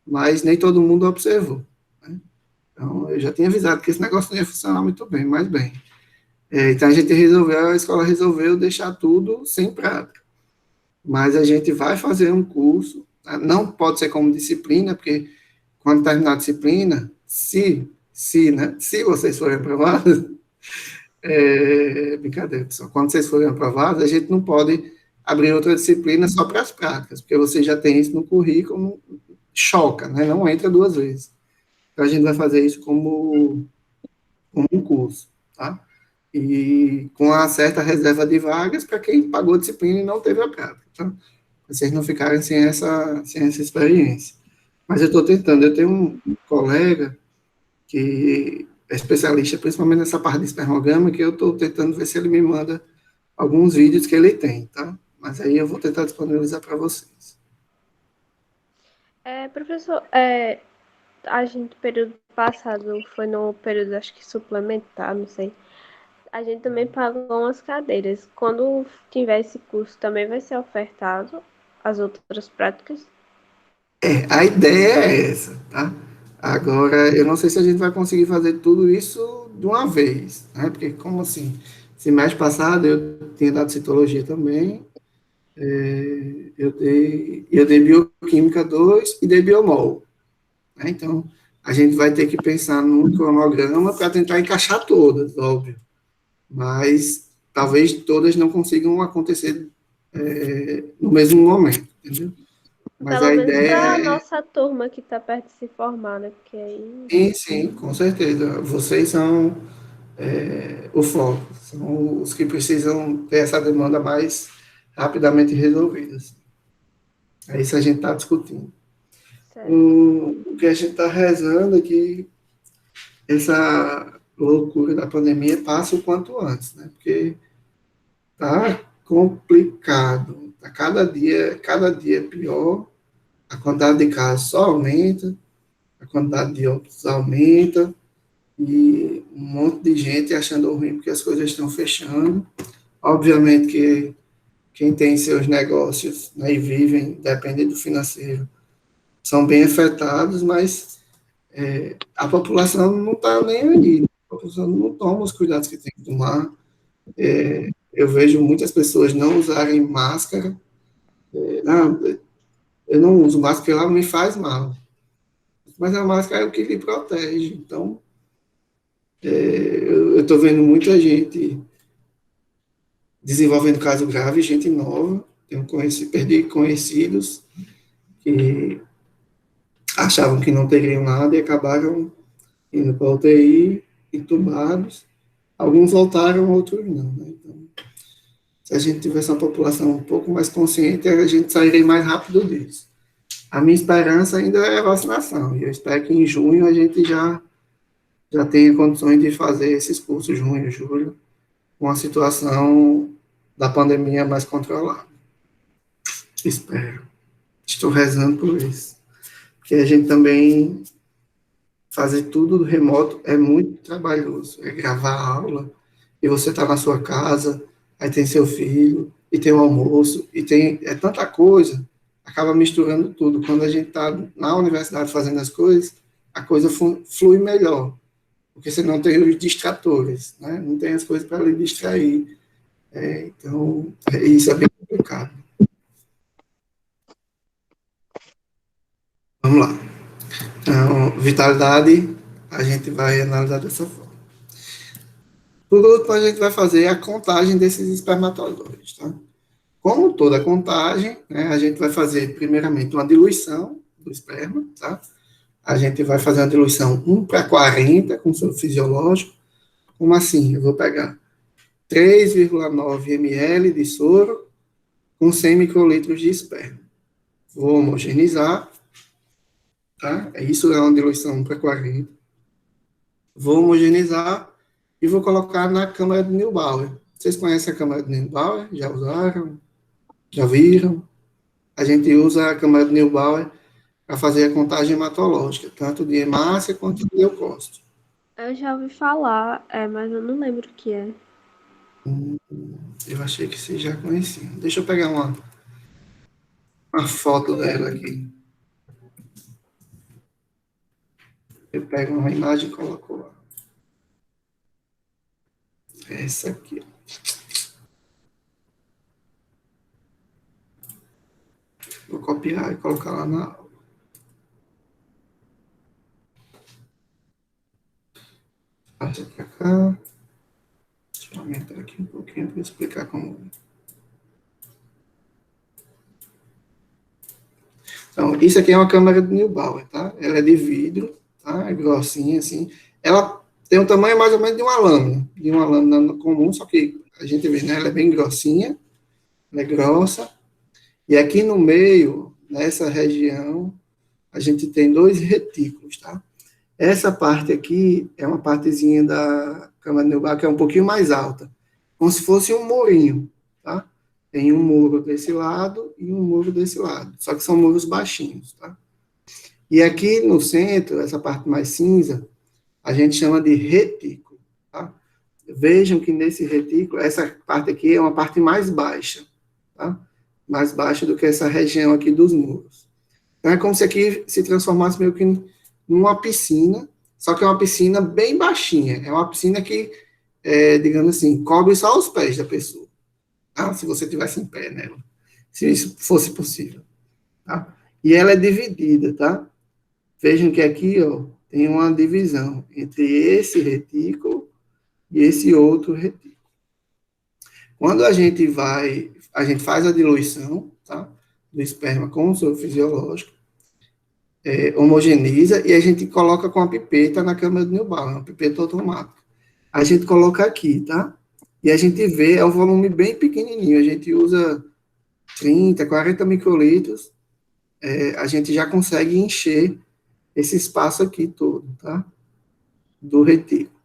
mas nem todo mundo observou, né? Então, eu já tinha avisado que esse negócio não ia funcionar muito bem, mas bem. Então, a escola resolveu deixar tudo sem prática. Mas a gente vai fazer um curso, tá? Não pode ser como disciplina, porque quando terminar a disciplina, né, se vocês forem aprovados, brincadeira, pessoal, quando vocês forem aprovados, a gente não pode abrir outra disciplina só para as práticas, porque você já tem isso no currículo, choca, né, não entra duas vezes. Então, a gente vai fazer isso como um curso, tá? E com uma certa reserva de vagas para quem pagou a disciplina e não teve a prática, tá? Para vocês não ficarem sem essa experiência. Mas eu estou tentando, eu tenho um colega que é especialista principalmente nessa parte de espermograma, que eu estou tentando ver se ele me manda alguns vídeos que ele tem, tá? Mas aí eu vou tentar disponibilizar para vocês. Professor, a gente, período passado, foi no período, acho que suplementar, não sei. A gente também pagou umas cadeiras. Quando tiver esse curso, também vai ser ofertado as outras práticas? A ideia é essa, tá? Agora, eu não sei se a gente vai conseguir fazer tudo isso de uma vez, né? Porque, como assim? Semestre passado eu tinha dado citologia também, eu dei bioquímica 2 e dei biomol, né? Então, a gente vai ter que pensar num cronograma para tentar encaixar todas, óbvio. Mas talvez todas não consigam acontecer no mesmo momento, entendeu? Mas Pelo a menos ideia para a é. nossa turma que está perto de se formar, né? Porque aí. Sim, com certeza. Vocês são o foco, são os que precisam ter essa demanda mais rapidamente resolvida. É isso que a gente está discutindo. Certo. O que a gente está rezando é que essa loucura da pandemia passe o quanto antes, né? Porque tá complicado. Tá cada dia pior. A quantidade de casos só aumenta, a quantidade de óbitos aumenta, e um monte de gente achando ruim porque as coisas estão fechando. Obviamente quem tem seus negócios, né, e vivem, dependem do financeiro, são bem afetados, mas a população não está nem aí, a população não toma os cuidados que tem que tomar. Eu vejo muitas pessoas não usarem máscara. Não, eu não uso máscara porque ela não me faz mal, mas a máscara é o que lhe protege. Então, eu estou vendo muita gente desenvolvendo caso grave, gente nova. Perdi conhecidos que achavam que não teriam nada e acabaram indo para a UTI, entubados. Alguns voltaram, outros não. Né? Então, se a gente tivesse uma população um pouco mais consciente, a gente sairia mais rápido disso. A minha esperança ainda é a vacinação, e eu espero que em junho a gente já tenha condições de fazer esses cursos, junho, julho, com a situação da pandemia mais controlada. Espero. Estou rezando por isso. Porque a gente também fazer tudo do remoto é muito trabalhoso. É gravar a aula, e você está na sua casa, aí tem seu filho, e tem o almoço, e tem tanta coisa, acaba misturando tudo. Quando a gente está na universidade fazendo as coisas, a coisa flui melhor, porque você não tem os distratores, né? Não tem as coisas para lhe distrair. Então, isso é bem complicado. Vamos lá. Então, vitalidade, a gente vai analisar dessa forma. Por último, a gente vai fazer a contagem desses espermatozoides, tá? Como toda contagem, né, a gente vai fazer, primeiramente, uma diluição do esperma, tá? A gente vai fazer uma diluição 1:40 com soro fisiológico. Como assim? Eu vou pegar 3,9 ml de soro com 100 microlitros de esperma. Vou homogeneizar, tá? Isso é uma diluição 1:40. Vou homogeneizar e vou colocar na câmara de Neubauer. Vocês conhecem a câmara de Neubauer? Já usaram? Já viram? A gente usa a câmara de Neubauer para fazer a contagem hematológica, tanto de hemácia quanto de leucócito. Eu já ouvi falar, mas eu não lembro o que é. Eu achei que vocês já conheciam. Deixa eu pegar uma foto dela aqui. Eu pego uma imagem e coloco lá. Essa aqui. Vou copiar e colocar lá na aula. Passa para cá. Deixa eu aumentar aqui um pouquinho para explicar como. Então, isso aqui é uma câmara de Neubauer, tá? Ela é de vidro, tá? É grossinha, assim. Ela tem um tamanho mais ou menos de uma lâmina comum, só que a gente vê, né? Ela é bem grossinha, ela é grossa. E aqui no meio, nessa região, a gente tem 2 retículos, tá? Essa parte aqui é uma partezinha da câmara de Neubauer que é um pouquinho mais alta, como se fosse um murinho, tá? Tem um muro desse lado e um muro desse lado, só que são muros baixinhos, tá? E aqui no centro, essa parte mais cinza, a gente chama de retículo, tá? Vejam que nesse retículo, essa parte aqui é uma parte mais baixa, tá? Mais baixa do que essa região aqui dos muros. Então, é como se aqui se transformasse meio que numa piscina, só que é uma piscina bem baixinha, é uma piscina que, digamos assim, cobre só os pés da pessoa, tá? Se você estivesse em pé nela, se isso fosse possível, tá? E ela é dividida, tá? Vejam que aqui, ó, tem uma divisão entre esse retículo e esse outro retículo. Quando a gente faz a diluição, tá, do esperma com o soro fisiológico, homogeniza e a gente coloca com a pipeta na câmara de Neubauer, uma pipeta automática. A gente coloca aqui, tá? E a gente vê, é um volume bem pequenininho, a gente usa 30, 40 microlitros, a gente já consegue encher esse espaço aqui todo, tá? Do retículo.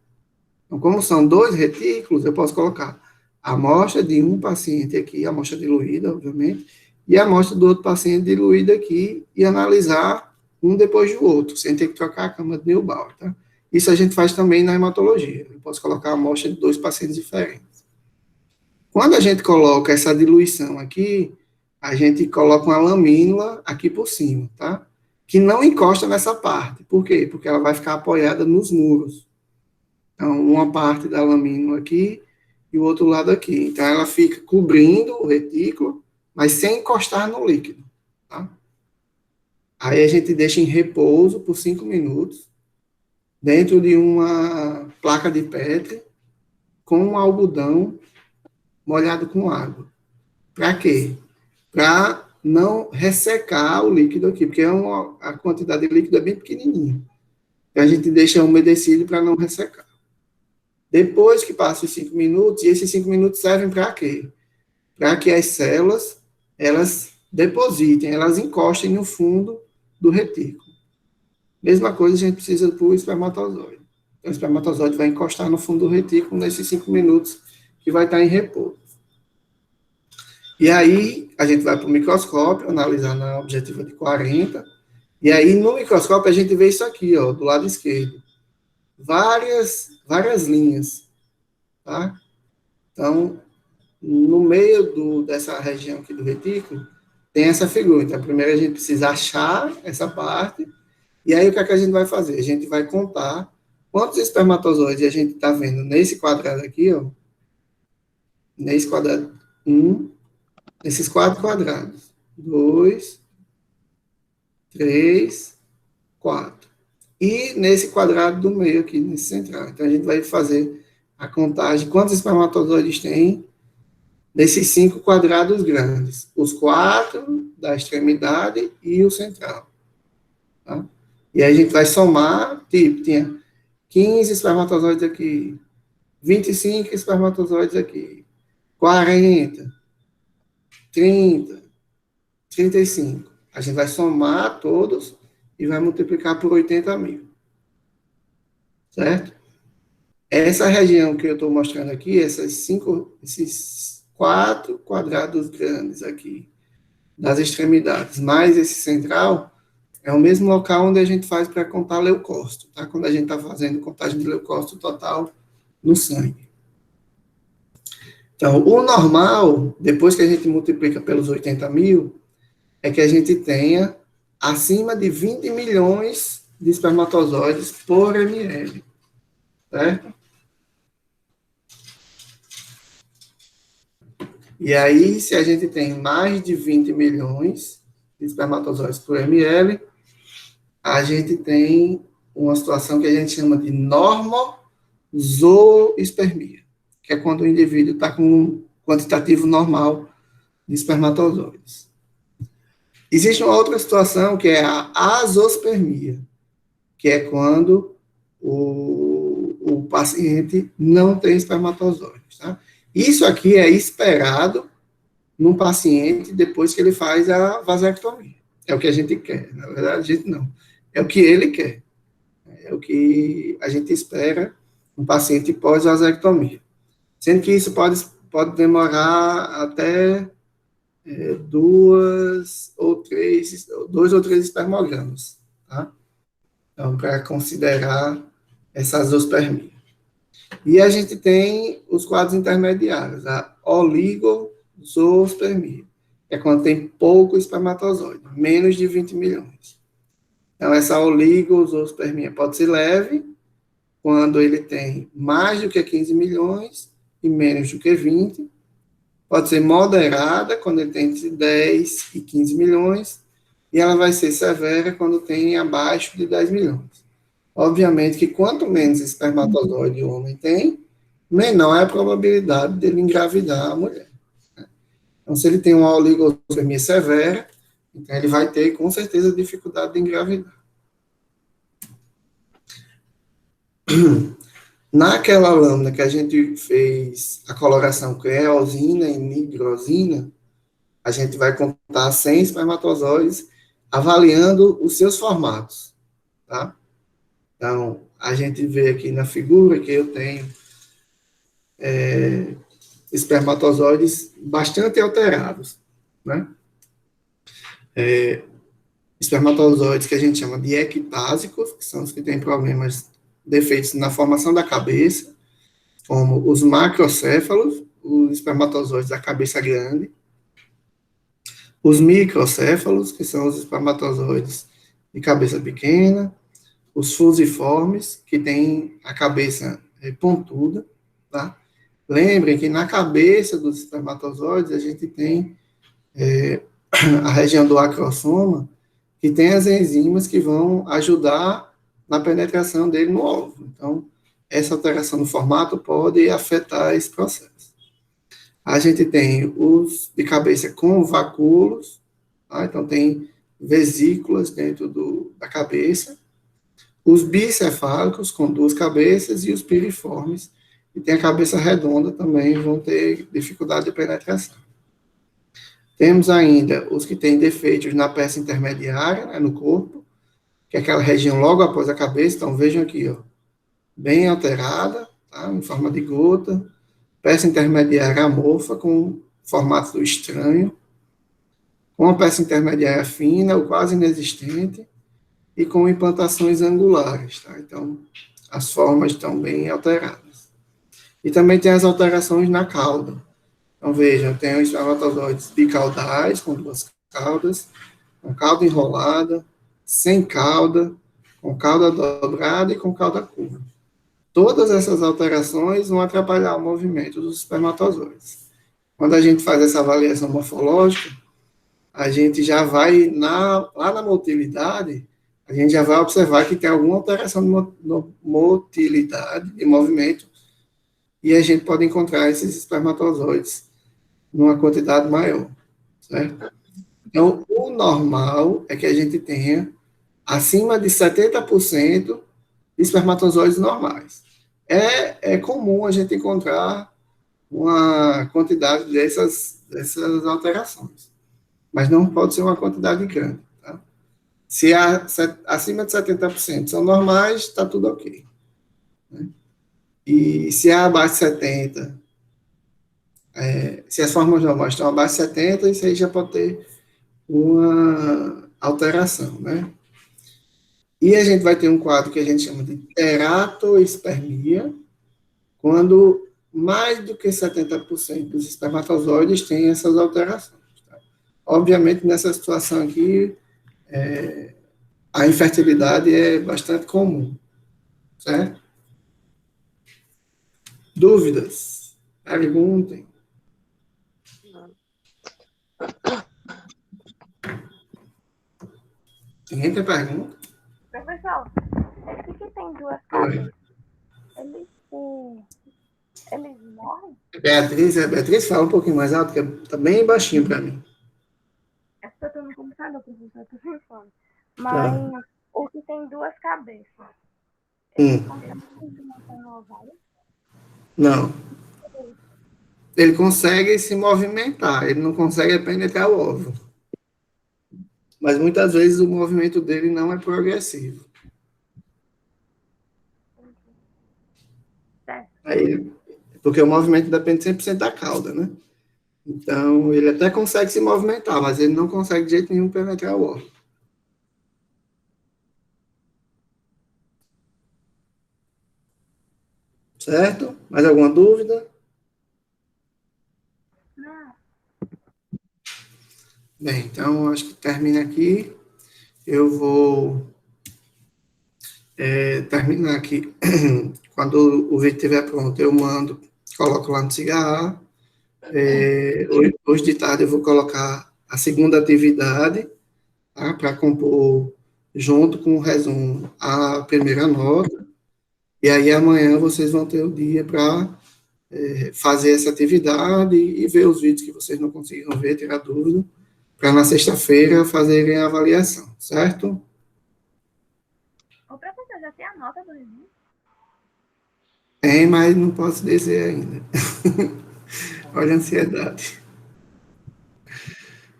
Então, como são 2 retículos, eu posso colocar a amostra de um paciente aqui, a amostra diluída, obviamente, e a amostra do outro paciente diluída aqui, e analisar um depois do outro, sem ter que trocar a câmara de Neubauer, tá? Isso a gente faz também na hematologia. Eu posso colocar a amostra de 2 pacientes diferentes. Quando a gente coloca essa diluição aqui, a gente coloca uma lamínula aqui por cima, tá? Que não encosta nessa parte. Por quê? Porque ela vai ficar apoiada nos muros. Então, uma parte da lamínula aqui e o outro lado aqui. Então, ela fica cobrindo o retículo, mas sem encostar no líquido, tá? Aí a gente deixa em repouso por 5 minutos, dentro de uma placa de Petri, com um algodão molhado com água. Para quê? Para não ressecar o líquido aqui, porque a quantidade de líquido é bem pequenininha. Então, a gente deixa umedecido para não ressecar. Depois que passa os 5 minutos, e esses 5 minutos servem para quê? Para que as células, elas depositem, elas encostem no fundo do retículo. Mesma coisa a gente precisa para o espermatozoide. Então, o espermatozoide vai encostar no fundo do retículo nesses 5 minutos que vai estar em repouso. E aí, a gente vai para o microscópio, analisar na objetiva de 40, e aí, no microscópio, a gente vê isso aqui, ó, do lado esquerdo. Várias linhas, tá? Então, no meio dessa região aqui do retículo, tem essa figura. Então, primeiro a gente precisa achar essa parte, e aí o que é que a gente vai fazer? A gente vai contar quantos espermatozoides a gente está vendo nesse quadrado aqui, ó. Nesse quadrado, nesses 4 quadrados. 2, 3, 4. E nesse quadrado do meio aqui, nesse central. Então, a gente vai fazer a contagem, quantos espermatozoides tem nesses 5 quadrados grandes. Os 4 da extremidade e o central. Tá? E aí a gente vai somar, tipo, tinha 15 espermatozoides aqui, 25 espermatozoides aqui, 40, 30, 35. A gente vai somar todos e vai multiplicar por 80 mil. Certo? Essa região que eu estou mostrando aqui, esses 4 quadrados grandes aqui, das extremidades, mais esse central, é o mesmo local onde a gente faz para contar leucócito, tá? Quando a gente está fazendo contagem de leucócito total no sangue. Então, o normal, depois que a gente multiplica pelos 80 mil, é que a gente tenha acima de 20 milhões de espermatozoides por ml, certo? E aí, se a gente tem mais de 20 milhões de espermatozoides por ml, a gente tem uma situação que a gente chama de normozoospermia, que é quando o indivíduo está com um quantitativo normal de espermatozoides. Existe uma outra situação que é a azospermia, que é quando o paciente não tem espermatozoides. Tá? Isso aqui é esperado num paciente depois que ele faz a vasectomia. É o que a gente quer. Na verdade, a gente não. É o que ele quer. É o que a gente espera no paciente pós-vasectomia. Sendo que isso pode demorar até 2 ou 3 espermogramas, tá? Então, para considerar essa azospermia. E a gente tem os quadros intermediários, a oligozoospermia, que é quando tem pouco espermatozoide, menos de 20 milhões. Então, essa oligozoospermia pode ser leve, quando ele tem mais do que 15 milhões e menos do que 20. Pode ser moderada, quando ele tem entre 10 e 15 milhões, e ela vai ser severa quando tem abaixo de 10 milhões. Obviamente que quanto menos espermatozoide o homem tem, menor é a probabilidade dele engravidar a mulher. Então, se ele tem uma oligospermia severa, então ele vai ter, com certeza, dificuldade de engravidar. Naquela lâmina que a gente fez a coloração creosina e nigrosina, a gente vai contar 100 espermatozoides, avaliando os seus formatos, tá? Então, a gente vê aqui na figura que eu tenho espermatozoides bastante alterados, né? Espermatozoides que a gente chama de ectásicos, que são os que têm defeitos na formação da cabeça, como os macrocéfalos, os espermatozoides da cabeça grande, os microcéfalos, que são os espermatozoides de cabeça pequena, os fusiformes, que têm a cabeça pontuda, tá? Lembrem que na cabeça dos espermatozoides a gente tem a região do acrosoma, que tem as enzimas que vão ajudar na penetração dele no óvulo. Então, essa alteração no formato pode afetar esse processo. A gente tem os de cabeça com vacúolos, tá? Então tem vesículas dentro da cabeça, os bicefálicos com duas cabeças e os piriformes, que tem a cabeça redonda também, vão ter dificuldade de penetração. Temos ainda os que têm defeitos na peça intermediária, né, no corpo, que é aquela região logo após a cabeça. Então, vejam aqui, ó, bem alterada, tá, em forma de gota, peça intermediária amorfa, com formato estranho, com a peça intermediária fina ou quase inexistente, e com implantações angulares, tá? Então, as formas estão bem alteradas. E também tem as alterações na cauda. Então, vejam, tem os espermatozoides bicaudais, com duas caudas, com cauda enrolada, sem cauda, com cauda dobrada e com cauda curva. Todas essas alterações vão atrapalhar o movimento dos espermatozoides. Quando a gente faz essa avaliação morfológica, a gente já vai, lá na motilidade, a gente já vai observar que tem alguma alteração de motilidade, de movimento, e a gente pode encontrar esses espermatozoides numa quantidade maior, certo? Então, o normal é que a gente tenha acima de 70% de espermatozoides normais. É comum a gente encontrar uma quantidade dessas alterações, mas não pode ser uma quantidade grande, tá? Se acima de 70% são normais, está tudo ok, né? E se é abaixo de 70%, se as formas normais estão abaixo de 70%, isso aí já pode ter uma alteração, né? E a gente vai ter um quadro que a gente chama de teratoespermia, quando mais do que 70% dos espermatozoides têm essas alterações, tá? Obviamente, nessa situação aqui, a infertilidade é bastante comum, certo? Dúvidas? Perguntem. Ninguém tem pergunta? Professor, esse que tem duas cabeças, eles morrem? Beatriz, fala um pouquinho mais alto, que tá bem baixinho para mim. É porque eu tô no computador, professor, eu tô sem fone. Mas o que tem duas cabeças, ele consegue se montar no ovário? Não. Ele consegue se movimentar, ele não consegue penetrar o óvulo. Mas muitas vezes o movimento dele não é progressivo. Aí, porque o movimento depende 100% da cauda, né? Então, ele até consegue se movimentar, mas ele não consegue de jeito nenhum penetrar o óvulo. Certo? Mais alguma dúvida? Não. Bem, então, acho que termina aqui. Eu vou terminar aqui. Quando o vídeo estiver pronto, eu mando, coloco lá no cigarro. Hoje de tarde eu vou colocar a segunda atividade, tá, para compor, junto com o resumo, a primeira nota. E aí amanhã vocês vão ter o dia para fazer essa atividade e ver os vídeos que vocês não conseguiram ver, tirar dúvida, para na sexta-feira fazerem a avaliação, certo? O professor já tem a nota do resumo? Tem, mas não posso dizer ainda. Olha a ansiedade.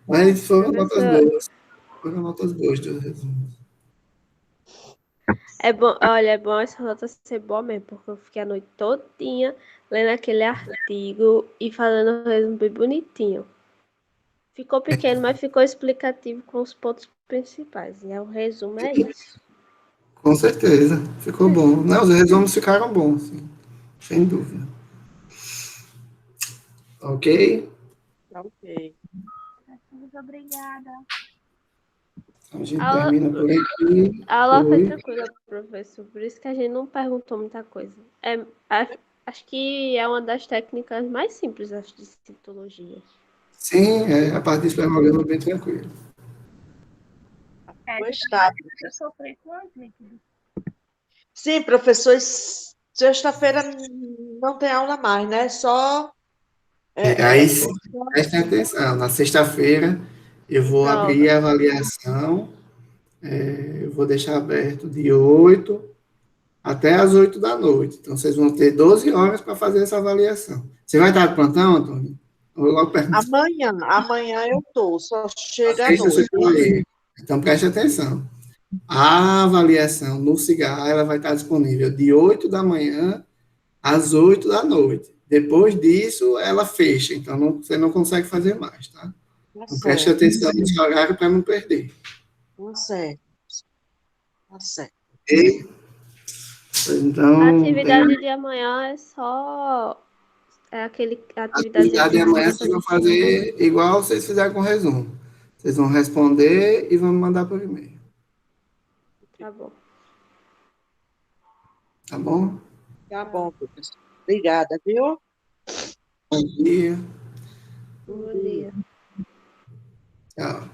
Mas foram notas boas. Foram notas boas do resumo. É bom, olha, é bom essa nota ser boa mesmo, porque eu fiquei a noite todinha lendo aquele artigo e fazendo um resumo bem bonitinho. Ficou pequeno, mas ficou explicativo com os pontos principais. E o resumo é isso. Com certeza, ficou bom. Não, os resumos ficaram bons, sim, sem dúvida. Ok? Ok. Muito obrigada. A gente A aula, termina por aqui. a aula foi Oi. tranquila, professor, por isso que a gente não perguntou muita coisa. Acho que é uma das técnicas mais simples, acho, de citologia. Sim, a parte de espermograma é bem tranquila. Gostado. Eu sofri com os líquidos. Sim, professor, sexta-feira não tem aula mais, né? Só. Aí, presta atenção, na sexta-feira eu vou abrir Prova. a avaliação, eu vou deixar aberto de 8 até as 8 da noite. Então, vocês vão ter 12 horas para fazer essa avaliação. Você vai estar de plantão, Antônio? Eu vou logo perguntar. Amanhã eu tô, só Na chega à sexta você noite. está aí. Então, preste atenção. A avaliação no Cigarra, ela vai estar disponível de 8 da manhã às 8 da noite. Depois disso, ela fecha. Então, você não consegue fazer mais, tá? Tá Então, preste certo, atenção nesse horário para não perder. tá certo, tá certo. Ok? A Então, atividade de amanhã é só a a atividade atividade de de amanhã vocês vão exercício. fazer igual vocês fizeram com o resumo. Vocês vão responder e vão me mandar por e-mail. Tá bom. Tá bom? Tá bom, professor. Obrigada, viu? Bom dia. Bom dia. Tchau.